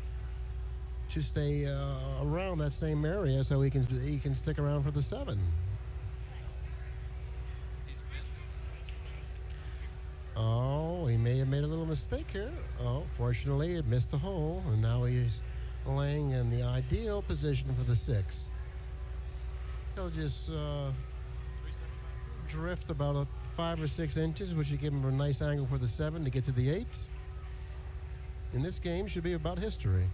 to stay around that same area, so he can stick around for the 7. Oh, he may have made a little mistake here. Oh, fortunately, it missed the hole, and now he's laying in the ideal position for the 6. He'll just drift about 5 or 6 inches, which should give him a nice angle for the 7 to get to the 8. In this game should be about history.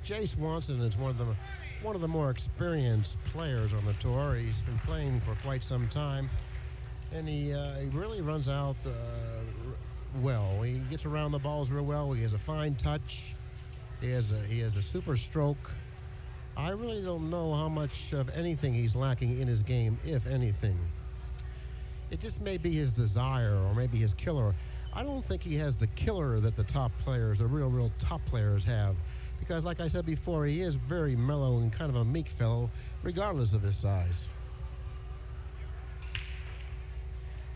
Jay Swanson is one of the more experienced players on the tour. He's been playing for quite some time, and he really runs out well. He gets around the balls real well. He has a fine touch. He has a super stroke. I really don't know how much of anything he's lacking in his game, if anything. It just may be his desire or maybe his killer. I don't think he has the killer that the top players, the real top players have. Because, like I said before, he is very mellow and kind of a meek fellow, regardless of his size.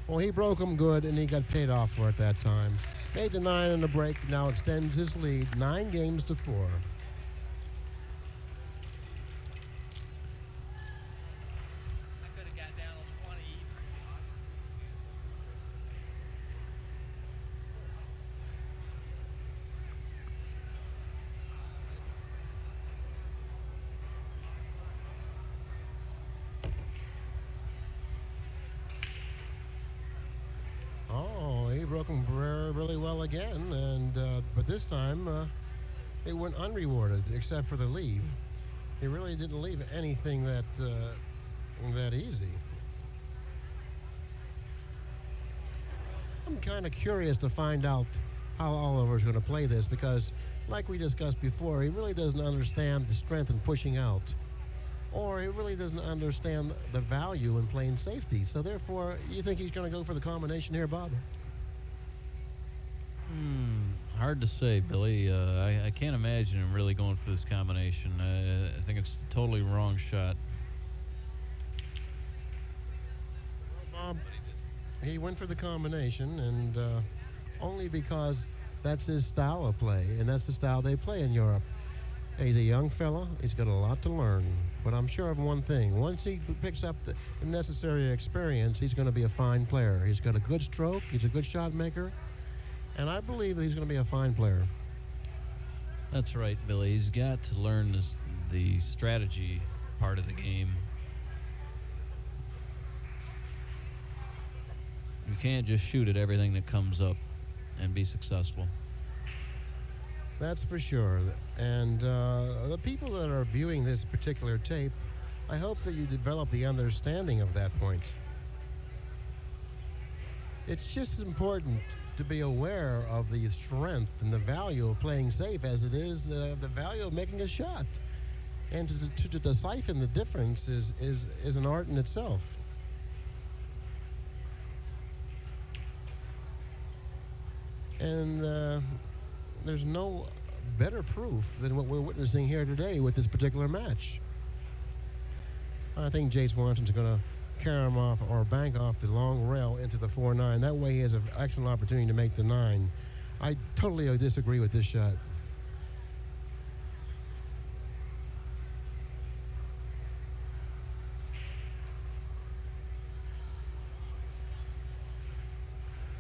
Well, he broke him good, and he got paid off for it that time. Made the 9 in the break, now extends his lead 9 games to 4. Broke him really well again, and but this time it went unrewarded except for the leave. He really didn't leave anything that easy. I'm kind of curious to find out how Oliver's going to play this because, like we discussed before, he really doesn't understand the strength in pushing out, or he really doesn't understand the value in playing safety. So therefore, you think he's going to go for the combination here, Bob? Hard to say, Billy. I can't imagine him really going for this combination. I think it's a totally wrong shot. Bob, he went for the combination, and only because that's his style of play, and that's the style they play in Europe. He's a young fella. He's got a lot to learn. But I'm sure of one thing. Once he picks up the necessary experience, he's going to be a fine player. He's got a good stroke. He's a good shot maker. And I believe that he's going to be a fine player. That's right, Billy. He's got to learn the strategy part of the game. You can't just shoot at everything that comes up and be successful. That's for sure. And the people that are viewing this particular tape, I hope that you develop the understanding of that point. It's just as important to be aware of the strength and the value of playing safe as it is the value of making a shot. And to decipher the difference is an art in itself. And there's no better proof than what we're witnessing here today with this particular match. I think Jay Swanson's going to carry him off or bank off the long rail into the 4-9. That way he has an excellent opportunity to make the 9. I totally disagree with this shot.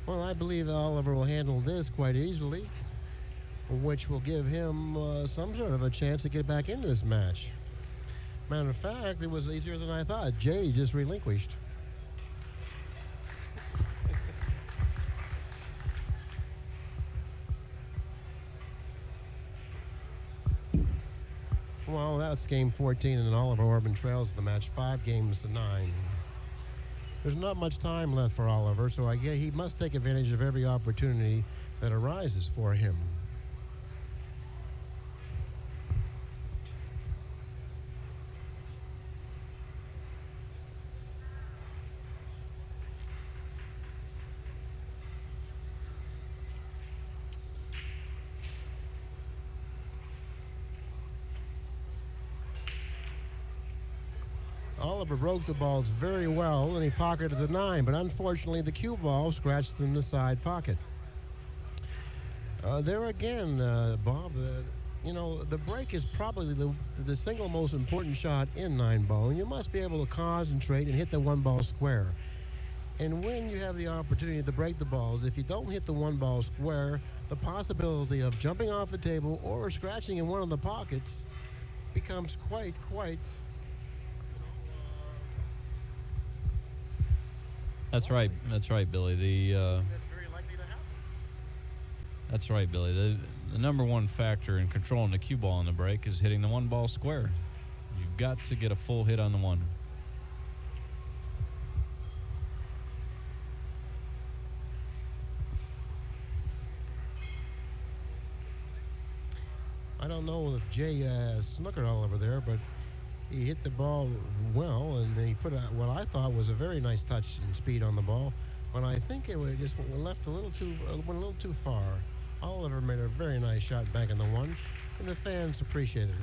Well, I believe Oliver will handle this quite easily, which will give him some sort of a chance to get back into this match. Matter of fact, it was easier than I thought. Jay just relinquished. Well, that's game 14, and Oliver Ortmann trails the match 5 games to 9. There's not much time left for Oliver, so I guess he must take advantage of every opportunity that arises for him. Oliver broke the balls very well, and he pocketed the 9, but unfortunately the cue ball scratched in the side pocket. There again, Bob, you know, the break is probably the single most important shot in 9-ball, and you must be able to concentrate and hit the 1 ball square. And when you have the opportunity to break the balls, if you don't hit the one ball square, the possibility of jumping off the table or scratching in one of the pockets becomes quite. That's right. That's right, Billy. That's very likely to happen. That's right, Billy. The number one factor in controlling the cue ball in the break is hitting the one ball square. You've got to get a full hit on the one. I don't know if Jay snookered all over there, but he hit the ball well, and he put what I thought was a very nice touch and speed on the ball. But I think it just went a little too far. Oliver made a very nice shot back in the one, and the fans appreciated it.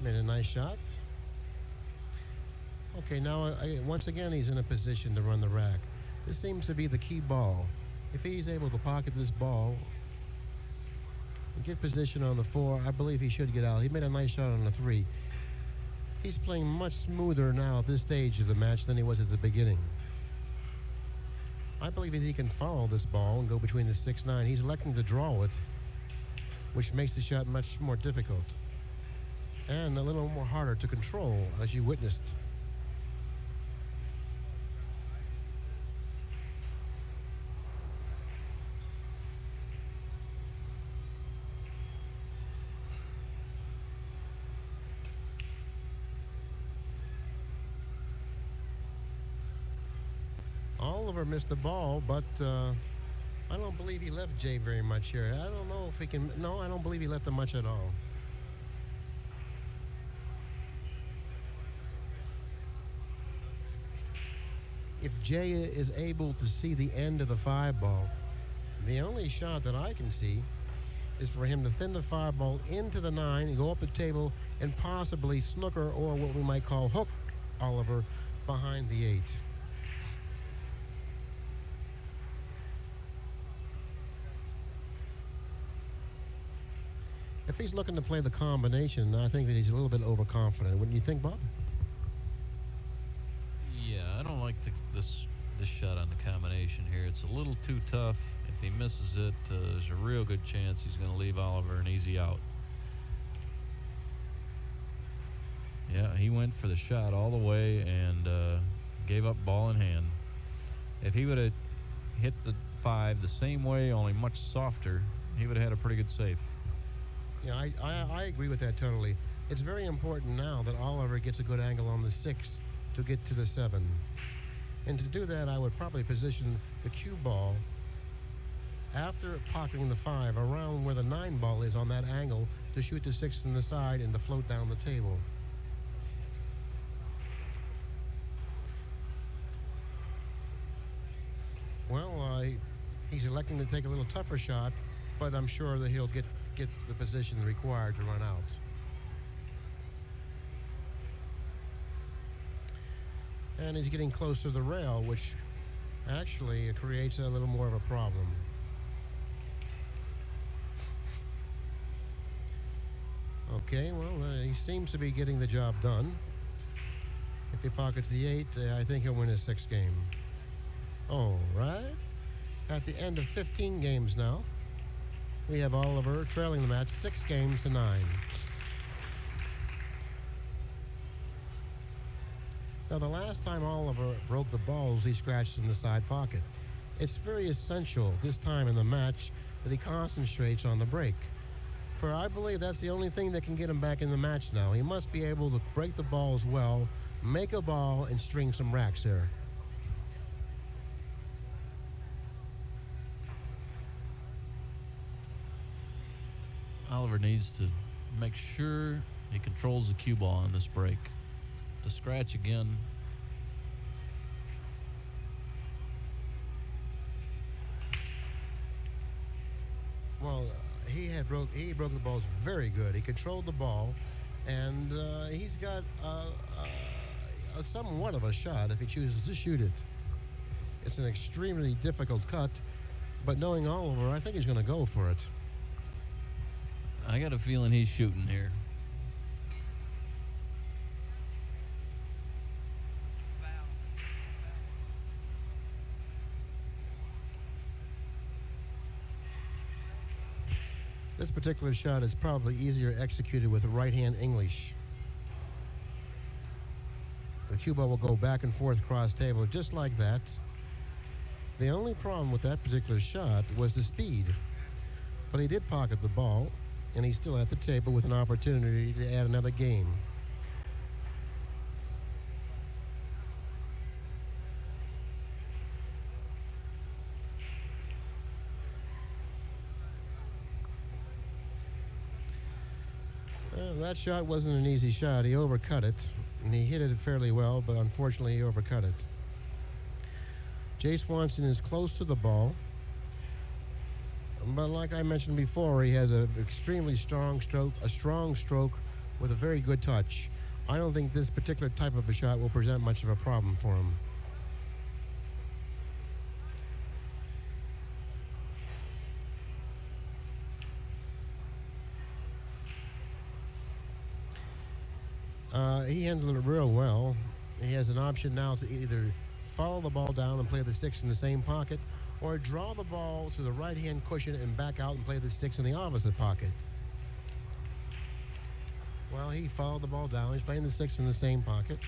Made a nice shot. Okay, now once again he's in a position to run the rack. This seems to be the key ball. If he's able to pocket this ball and get position on the 4, I believe he should get out. He made a nice shot on the 3. He's playing much smoother now at this stage of the match than he was at the beginning. I believe if he can follow this ball and go between the 6-9, he's electing to draw it, which makes the shot much more difficult and a little more harder to control, as you witnessed. Oliver missed the ball, but I don't believe he left Jay very much here. I don't know if he can. No, I don't believe he left him much at all. If Jay is able to see the end of the 5 ball, the only shot that I can see is for him to thin the 5 ball into the 9 and go up the table and possibly snooker, or what we might call hook, Oliver behind the 8. If he's looking to play the combination, I think that he's a little bit overconfident. Wouldn't you think, Bob? Yeah, I don't like this shot on the combination here. It's a little too tough. If he misses it, there's a real good chance he's going to leave Oliver an easy out. Yeah, he went for the shot all the way and gave up ball in hand. If he would have hit the 5 the same way, only much softer, he would have had a pretty good save. Yeah, I agree with that totally. It's very important now that Oliver gets a good angle on the 6 to get to the 7. And to do that, I would probably position the cue ball after pocketing the 5 around where the 9 ball is on that angle to shoot the 6 in the side and to float down the table. Well, he's electing to take a little tougher shot, but I'm sure that he'll get the position required to run out. And he's getting closer to the rail, which actually creates a little more of a problem. Okay, well, he seems to be getting the job done. If he pockets the 8, I think he'll win his 6th game. All right. At the end of 15 games now, we have Oliver trailing the match 6 games to 9. Now, the last time Oliver broke the balls, he scratched in the side pocket. It's very essential this time in the match that he concentrates on the break. For I believe that's the only thing that can get him back in the match now. He must be able to break the balls well, make a ball, and string some racks there. Oliver needs to make sure he controls the cue ball on this break. To scratch again. Well, he broke the balls very good. He controlled the ball, And he's got somewhat of a shot if he chooses to shoot it. It's an extremely difficult cut, but knowing Oliver, I think he's going to go for it. I got a feeling he's shooting here. This particular shot is probably easier executed with right-hand English. The cue ball will go back and forth across table just like that. The only problem with that particular shot was the speed. But he did pocket the ball, and he's still at the table with an opportunity to add another game. That shot wasn't an easy shot. He overcut it, and he hit it fairly well, but unfortunately he overcut it. Jay Swanson is close to the ball, but like I mentioned before, he has an extremely strong stroke with a very good touch. I don't think this particular type of a shot will present much of a problem for him. He handled it real well. He has an option now to either follow the ball down and play the sticks in the same pocket, or draw the ball to the right-hand cushion and back out and play the sticks in the opposite pocket. Well, he followed the ball down. He's playing the sticks in the same pocket.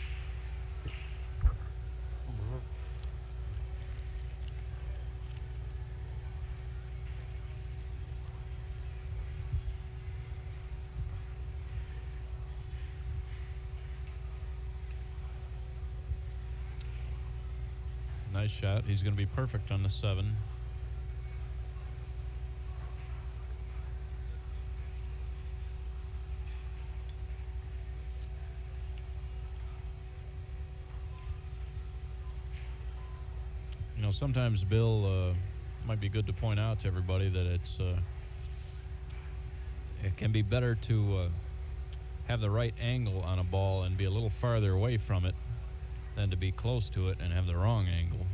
Nice shot. He's going to be perfect on the 7. You know, sometimes, Bill, might be good to point out to everybody that it can be better to have the right angle on a ball and be a little farther away from it than to be close to it and have the wrong angle.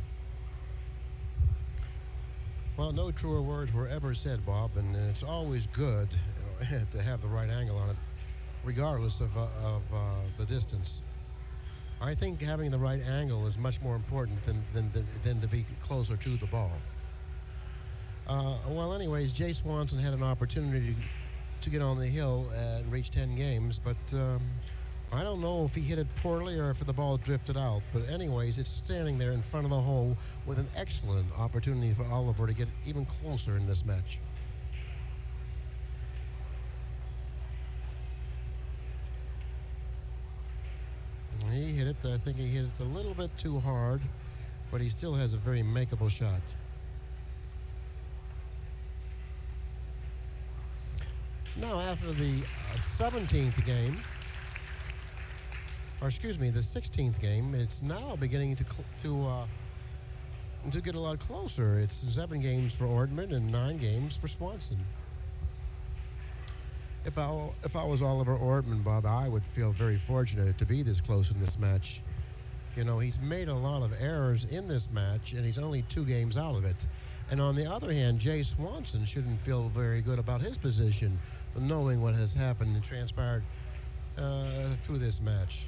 Well, no truer words were ever said, Bob, and it's always good to have the right angle on it, regardless of the distance. I think having the right angle is much more important than to be closer to the ball. Well, anyways, Jay Swanson had an opportunity to get on the hill and reach 10 games, but I don't know if he hit it poorly or if the ball drifted out. But anyways, it's standing there in front of the hole with an excellent opportunity for Oliver to get even closer in this match. He hit it. I think he hit it a little bit too hard, but he still has a very makeable shot. Now, after the 17th game, or excuse me, the 16th game, it's now beginning to get a lot closer. It's 7 games for Ortmann and 9 games for Swanson. If I was Oliver Ortmann, Bob, I would feel very fortunate to be this close in this match. You know, he's made a lot of errors in this match, and he's only 2 games out of it. And on the other hand, Jay Swanson shouldn't feel very good about his position, knowing what has happened and transpired through this match.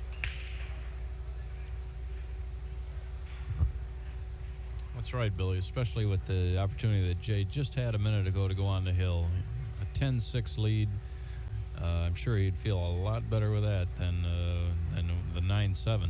That's right, Billy, especially with the opportunity that Jay just had a minute ago to go on the hill. A 10-6 lead. I'm sure he'd feel a lot better with that than the 9-7.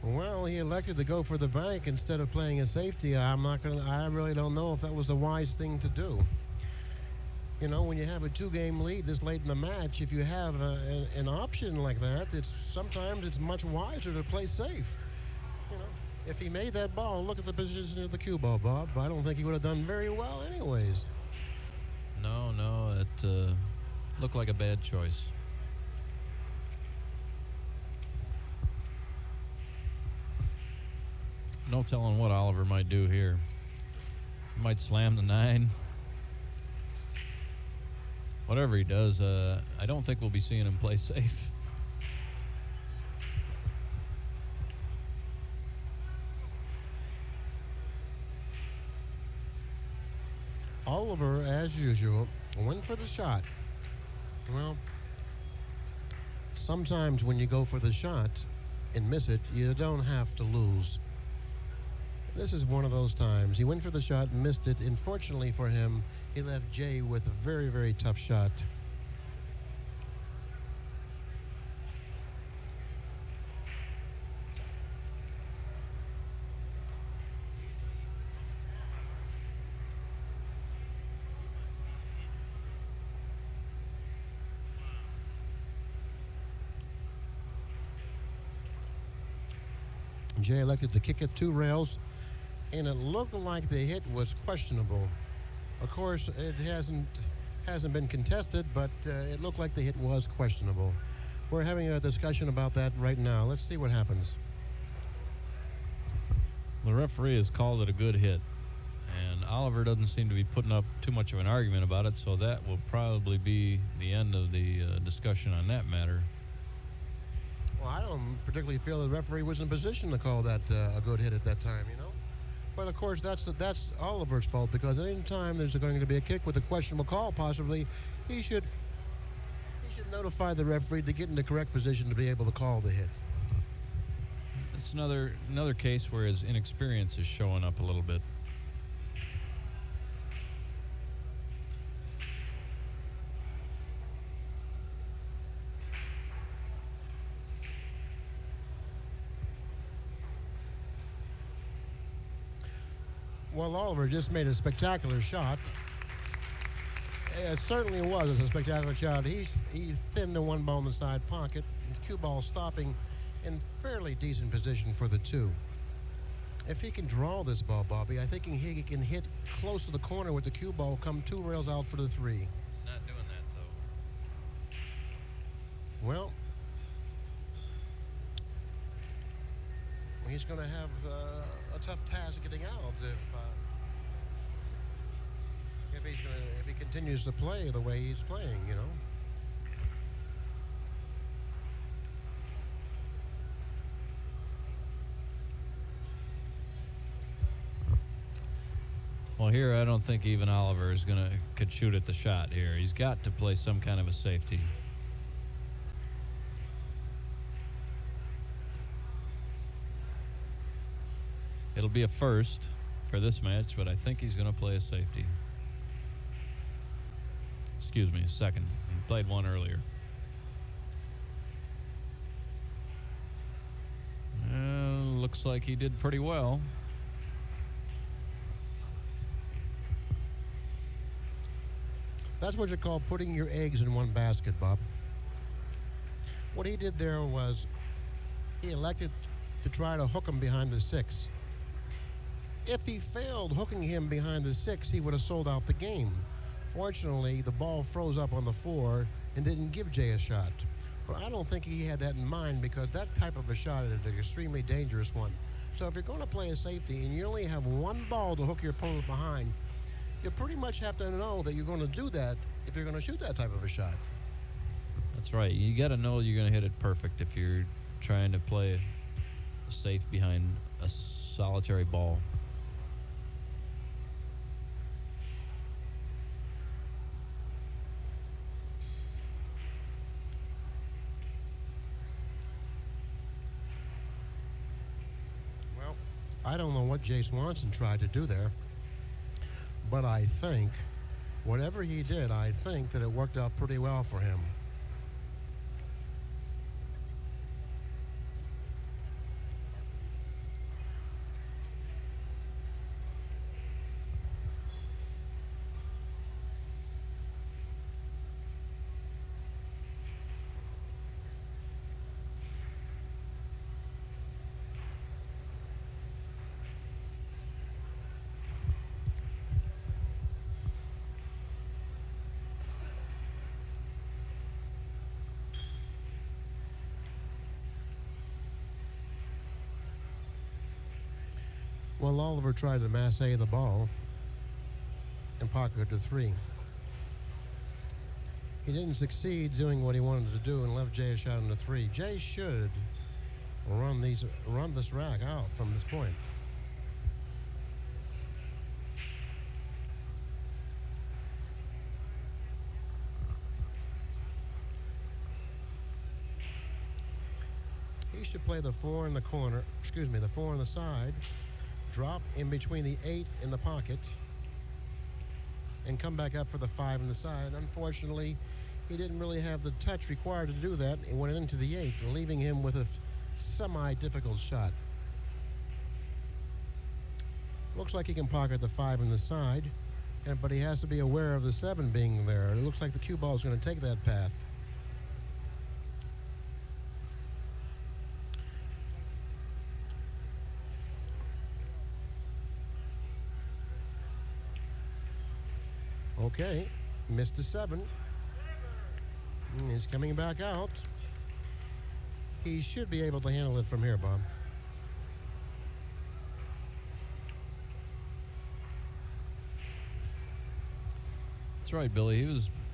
Well, he elected to go for the bank instead of playing a safety. I really don't know if that was the wise thing to do. You know, when you have a 2-game lead this late in the match, if you have an option like that, sometimes it's much wiser to play safe. You know, if he made that ball, look at the position of the cue ball, Bob. I don't think he would have done very well anyways. No, looked like a bad choice. No telling what Oliver might do here. He might slam the 9. Whatever he does, I don't think we'll be seeing him play safe. Oliver, as usual, went for the shot. Well, sometimes when you go for the shot and miss it, you don't have to lose. This is one of those times. He went for the shot, missed it. Unfortunately for him, he left Jay with a very, very tough shot. Jay elected to kick it 2 rails, and it looked like the hit was questionable. Of course, it hasn't been contested, but it looked like the hit was questionable. We're having a discussion about that right now. Let's see what happens. The referee has called it a good hit, and Oliver doesn't seem to be putting up too much of an argument about it, so that will probably be the end of the discussion on that matter. Well, I don't particularly feel the referee was in position to call that a good hit at that time, you know. But of course, that's Oliver's fault, because any time there's going to be a kick with a questionable call, possibly, he should notify the referee to get in the correct position to be able to call the hit. It's another case where his inexperience is showing up a little bit. Well, Oliver just made a spectacular shot. It certainly was a spectacular shot. He thinned the 1 ball in the side pocket. His cue ball stopping in fairly decent position for the 2. If he can draw this ball, Bobby, I think he can hit close to the corner with the cue ball, come 2 rails out for the 3. Not doing that, though. Well, he's going to have a tough task getting out if he continues to play the way he's playing, you know. Well, here I don't think even Oliver could shoot at the shot here. He's got to play some kind of a safety. It'll be a first for this match, but I think he's going to play a safety. Excuse me, a second. He played one earlier. Looks like he did pretty well. That's what you call putting your eggs in one basket, Bob. What he did there was he elected to try to hook him behind the 6. If he failed hooking him behind the 6, he would have sold out the game. Fortunately, the ball froze up on the 4 and didn't give Jay a shot. But I don't think he had that in mind, because that type of a shot is an extremely dangerous one. So if you're going to play a safety and you only have 1 ball to hook your opponent behind, you pretty much have to know that you're going to do that if you're going to shoot that type of a shot. That's right. You got to know you're going to hit it perfect if you're trying to play a safe behind a solitary ball. Well, I don't know what Jay Swanson tried to do there, but I think whatever he did, I think that it worked out pretty well for him. Well, Oliver tried to masse the ball and pocket to 3. He didn't succeed doing what he wanted to do and left Jay a shot on the 3. Jay should run this rack out from this point. He should play the 4 in the corner, the 4 on the side, drop in between the 8 in the pocket, and come back up for the 5 on the side. Unfortunately, he didn't really have the touch required to do that. It went into the 8, leaving him with a semi-difficult shot. Looks like he can pocket the 5 on the side, but he has to be aware of the 7 being there. It looks like the cue ball is going to take that path. Okay, missed the 7. He's coming back out. He should be able to handle it from here, Bob. That's right, Billy.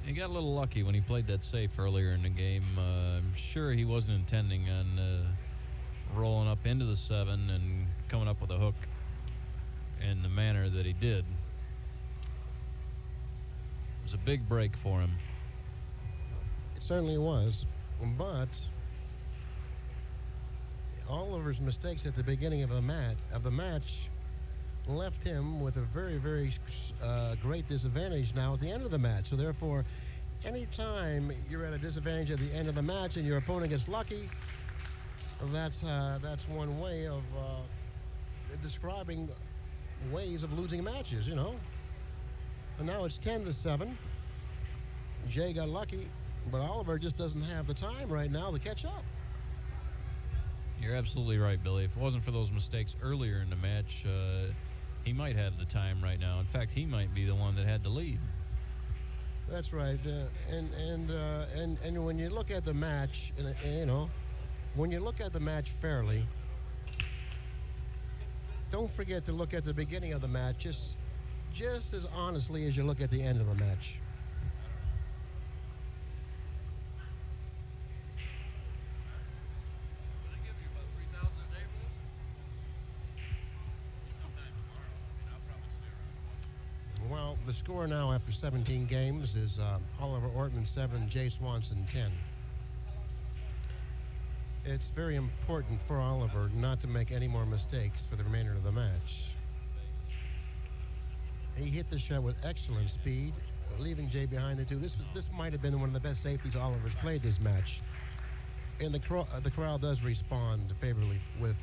He got a little lucky when he played that safe earlier in the game. I'm sure he wasn't intending on rolling up into the 7 and coming up with a hook in the manner that he did. It was a big break for him. It certainly was, but Oliver's mistakes at the beginning of the match left him with a very, very great disadvantage now at the end of the match. So therefore, anytime you're at a disadvantage at the end of the match and your opponent gets lucky, that's one way of describing ways of losing matches, you know. And now it's 10-7. Jay got lucky, but Oliver just doesn't have the time right now to catch up. You're absolutely right, Billy. If it wasn't for those mistakes earlier in the match, he might have the time right now. In fact, he might be the one that had the lead. That's right. And when you look at the match, when you look at the match fairly, don't forget to look at the beginning of the match just as honestly as you look at the end of the match. Well, the score now after 17 games is Oliver Ortmann 7, Jay Swanson 10. It's very important for Oliver not to make any more mistakes for the remainder of the match. He hit the shot with excellent speed, leaving Jay behind the 2. This might have been one of the best safeties Oliver's played this match. And the crowd does respond favorably with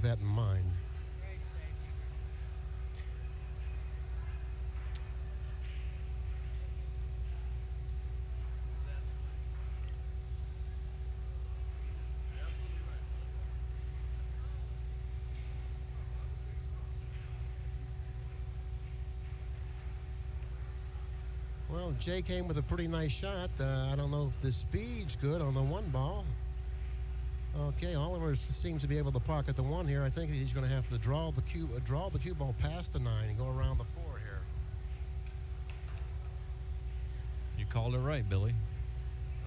that in mind. Well, Jay came with a pretty nice shot. I don't know if the speed's good on the 1 ball. Okay, Oliver seems to be able to pocket the 1 here. I think he's going to have to draw the cue ball past the 9 and go around the 4 here. You called it right, Billy.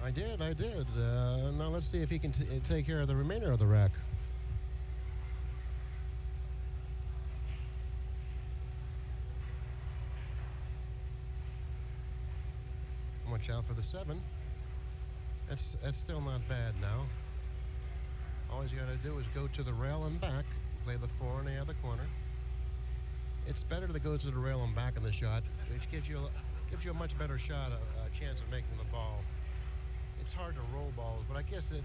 I did. Now let's see if he can take care of the remainder of the rack. Watch out for the 7. That's still not bad now. All you got to do is go to the rail and back, play the 4 in the other corner. It's better to go to the rail and back in the shot. It gives you a much better shot, a chance of making the ball. It's hard to roll balls, but I guess that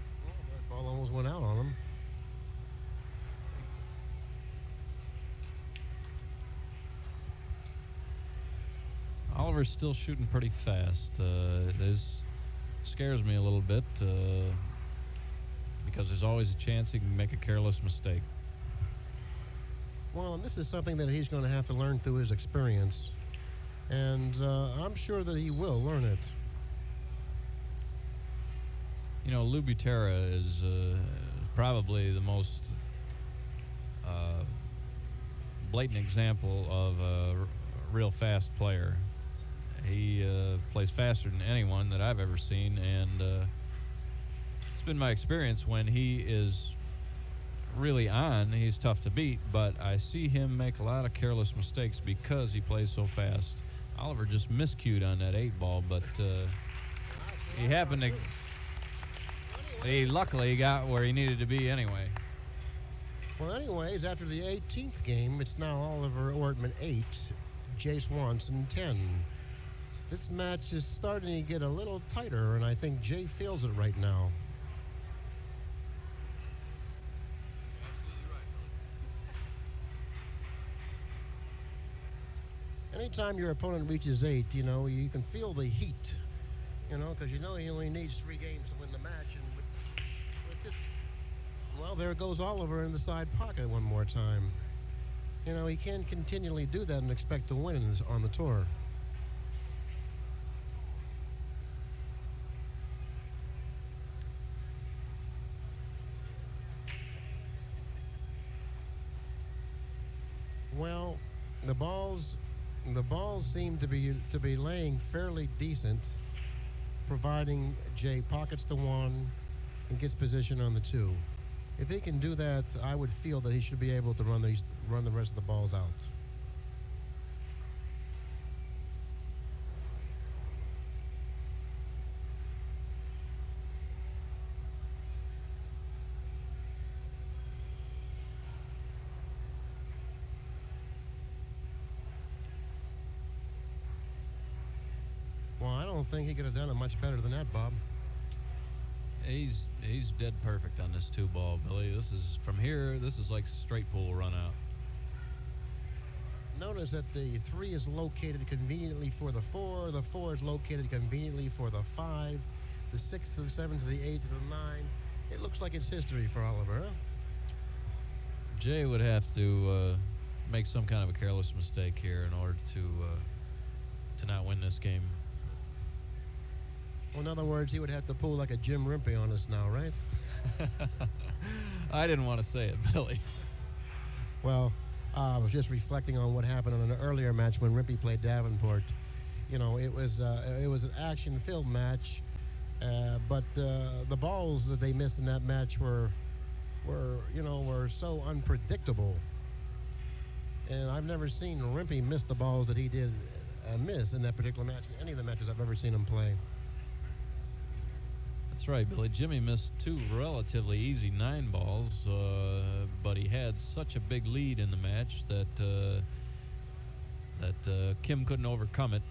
ball almost went out on him. Oliver's still shooting pretty fast. This scares me a little bit because there's always a chance he can make a careless mistake. Well, and this is something that he's going to have to learn through his experience. And I'm sure that he will learn it. You know, Lou Butera is probably the most blatant example of a real fast player. He plays faster than anyone that I've ever seen, and it's been my experience when he is really on, he's tough to beat, but I see him make a lot of careless mistakes because he plays so fast. Oliver just miscued on that 8-ball, but he happened to... He luckily got where he needed to be anyway. Well, anyways, after the 18th game, it's now Oliver Ortmann 8, Jay Swanson 10. This match is starting to get a little tighter, and I think Jay feels it right now. Anytime your opponent reaches 8, you know, you can feel the heat, you know, because you know he only needs 3 games to win the match. And with this, well, there goes Oliver in the side pocket one more time. You know, he can't continually do that and expect to win on the tour. Well, the balls seem to be laying fairly decent, providing Jay pockets the 1 and gets position on the 2. If he can do that, I would feel that he should be able to run the rest of the balls out. Well, I don't think he could have done it much better than that, Bob. He's dead perfect on this 2-ball, Billy. This is from here. This is like straight pool run out. Notice that the 3 is located conveniently for the 4. The 4 is located conveniently for the 5. The 6 to the 7 to the 8 to the 9. It looks like it's history for Oliver, huh? Jay would have to make some kind of a careless mistake here in order to not win this game. Well, in other words, he would have to pull like a Jim Rimpey on us now, right? I didn't want to say it, Billy. Well, I was just reflecting on what happened on an earlier match when Rimpey played Davenport. You know, it was an action-filled match, but the balls that they missed in that match were so unpredictable. And I've never seen Rimpey miss the balls that he did miss in that particular match, in any of the matches I've ever seen him play. That's right, Billy. Jimmy missed 2 relatively easy 9 balls, but he had such a big lead in the match that Kim couldn't overcome it.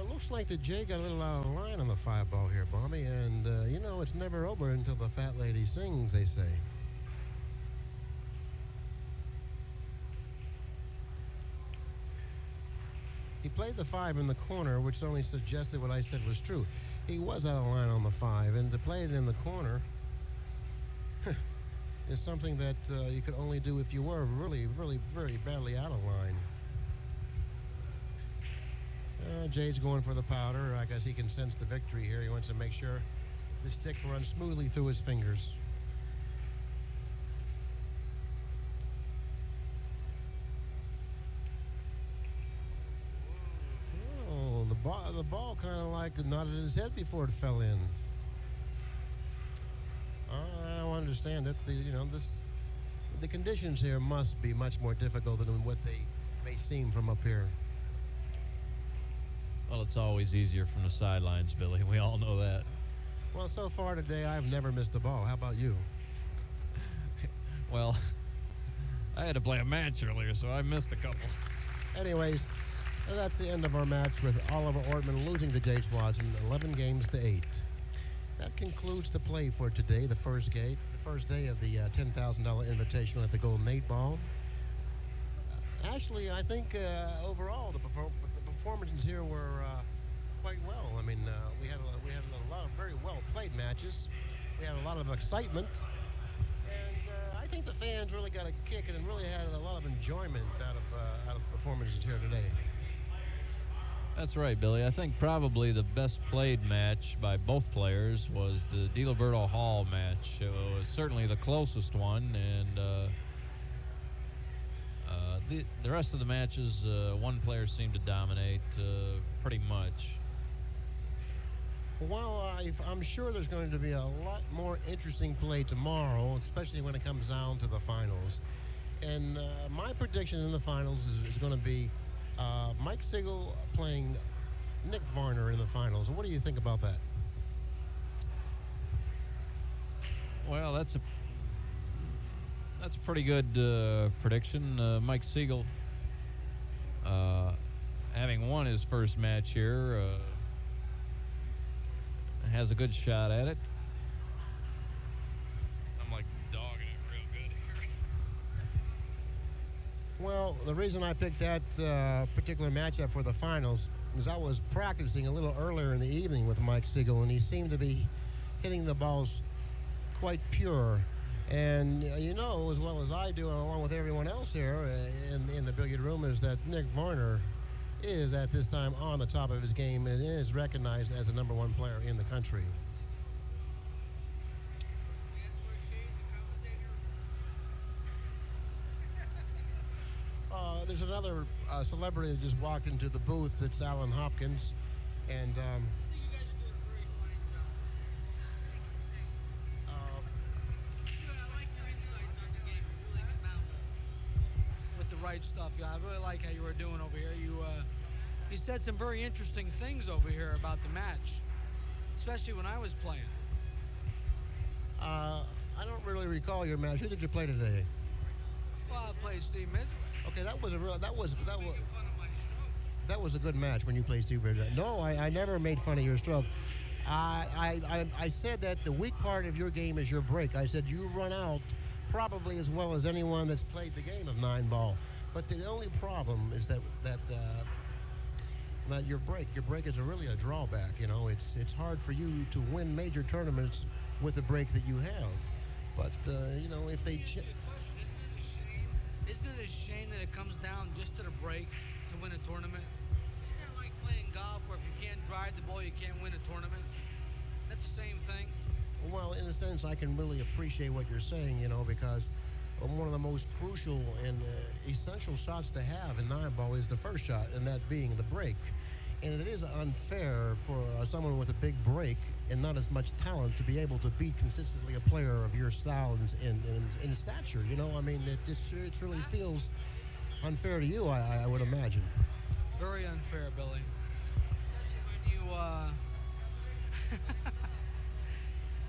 Looks like the Jay got a little out of line on the 5-ball here, Bobby, and you know, it's never over until the fat lady sings, they say. He played the 5 in the corner, which only suggested what I said was true. He was out of line on the 5, and to play it in the corner is something that you could only do if you were really, really, very badly out of line. Jay's going for the powder. I guess he can sense the victory here. He wants to make sure the stick runs smoothly through his fingers. The ball kind of like nodded his head before it fell in. I don't understand that. The conditions here must be much more difficult than what they may seem from up here. Well, it's always easier from the sidelines, Billy. We all know that. Well, so far today, I've never missed a ball. How about you? Well, I had to play a match earlier, so I missed a couple. Anyways, that's the end of our match with Oliver Ortmann losing to Jay Swanson 11 games to 8. That concludes the play for today, the first day of the $10,000 Invitational at the Golden 8 Ball. Actually, I think overall the performances here were quite well. I mean, we had a lot of very well played matches. We had a lot of excitement, and I think the fans really got a kick and really had a lot of enjoyment out of the performances here today. That's right, Billy. I think probably the best played match by both players was the DiLiberto Hall match. It was certainly the closest one, and the rest of the matches, one player seemed to dominate pretty much. Well, I'm sure there's going to be a lot more interesting play tomorrow, especially when it comes down to the finals. And my prediction in the finals is going to be Mike Sigel playing Nick Varner in the finals. What do you think about that? Well, that's a pretty good prediction. Mike Sigel, having won his first match here, has a good shot at it. I'm like dogging it real good here. Well, the reason I picked that particular matchup for the finals is I was practicing a little earlier in the evening with Mike Sigel, and he seemed to be hitting the balls quite pure. And you know as well as I do, along with everyone else here in the billiard room, is that Nick Varner is at this time on the top of his game and is recognized as the #1 player in the country. There's another celebrity that just walked into the booth. It's Alan Hopkins, and right stuff. Yeah, I really like how you were doing over here. You said some very interesting things over here about the match, especially when I was playing. I don't really recall your match. Who did you play today? Well, I played Steve Misery. Okay, that was a good match when you played Steve Misery. No, I never made fun of your stroke. I said that the weak part of your game is your break. I said you run out probably as well as anyone that's played the game of 9-ball. But the only problem is that your break is really a drawback. You know, it's hard for you to win major tournaments with the break that you have. But you know, if they isn't it a shame that it comes down just to the break to win a tournament? Isn't it like playing golf where if you can't drive the ball, you can't win a tournament? That's the same thing. Well, in a sense, I can really appreciate what you're saying, you know, because one of the most crucial and essential shots to have in 9-ball is the first shot, and that being the break. And it is unfair for someone with a big break and not as much talent to be able to beat consistently a player of your style and stature. You know, I mean, it really feels unfair to you, I would imagine. Very unfair, Billy. Especially when you,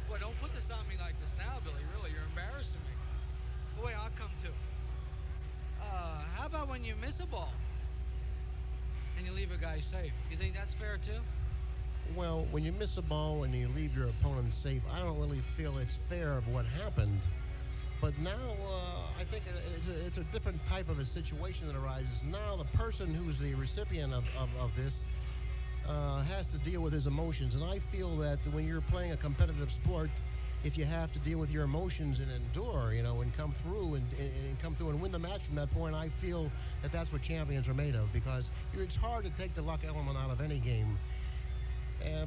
Boy, don't put this on me like this now, Billy. Really, you're embarrassing me. Boy, I'll come to. How about when you miss a ball and you leave a guy safe? You think that's fair too? Well, when you miss a ball and you leave your opponent safe, I don't really feel it's fair of what happened. But now I think it's a different type of a situation that arises. Now the person who's the recipient of this has to deal with his emotions. And I feel that when you're playing a competitive sport, if you have to deal with your emotions and endure, you know, and come through and win the match from that point, I feel that that's what champions are made of, because it's hard to take the luck element out of any game.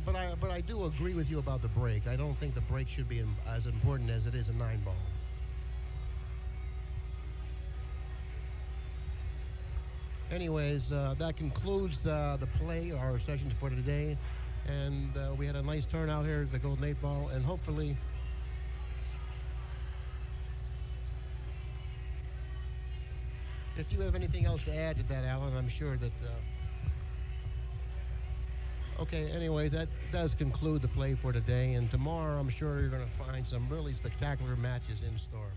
But I do agree with you about the break. I don't think the break should be as important as it is a 9-ball. Anyways, that concludes the play, our sessions for today. And we had a nice turnout here at the Golden 8-Ball, and hopefully if you have anything else to add to that, Alan, I'm sure that okay, anyway, that does conclude the play for today, and tomorrow I'm sure you're going to find some really spectacular matches in store.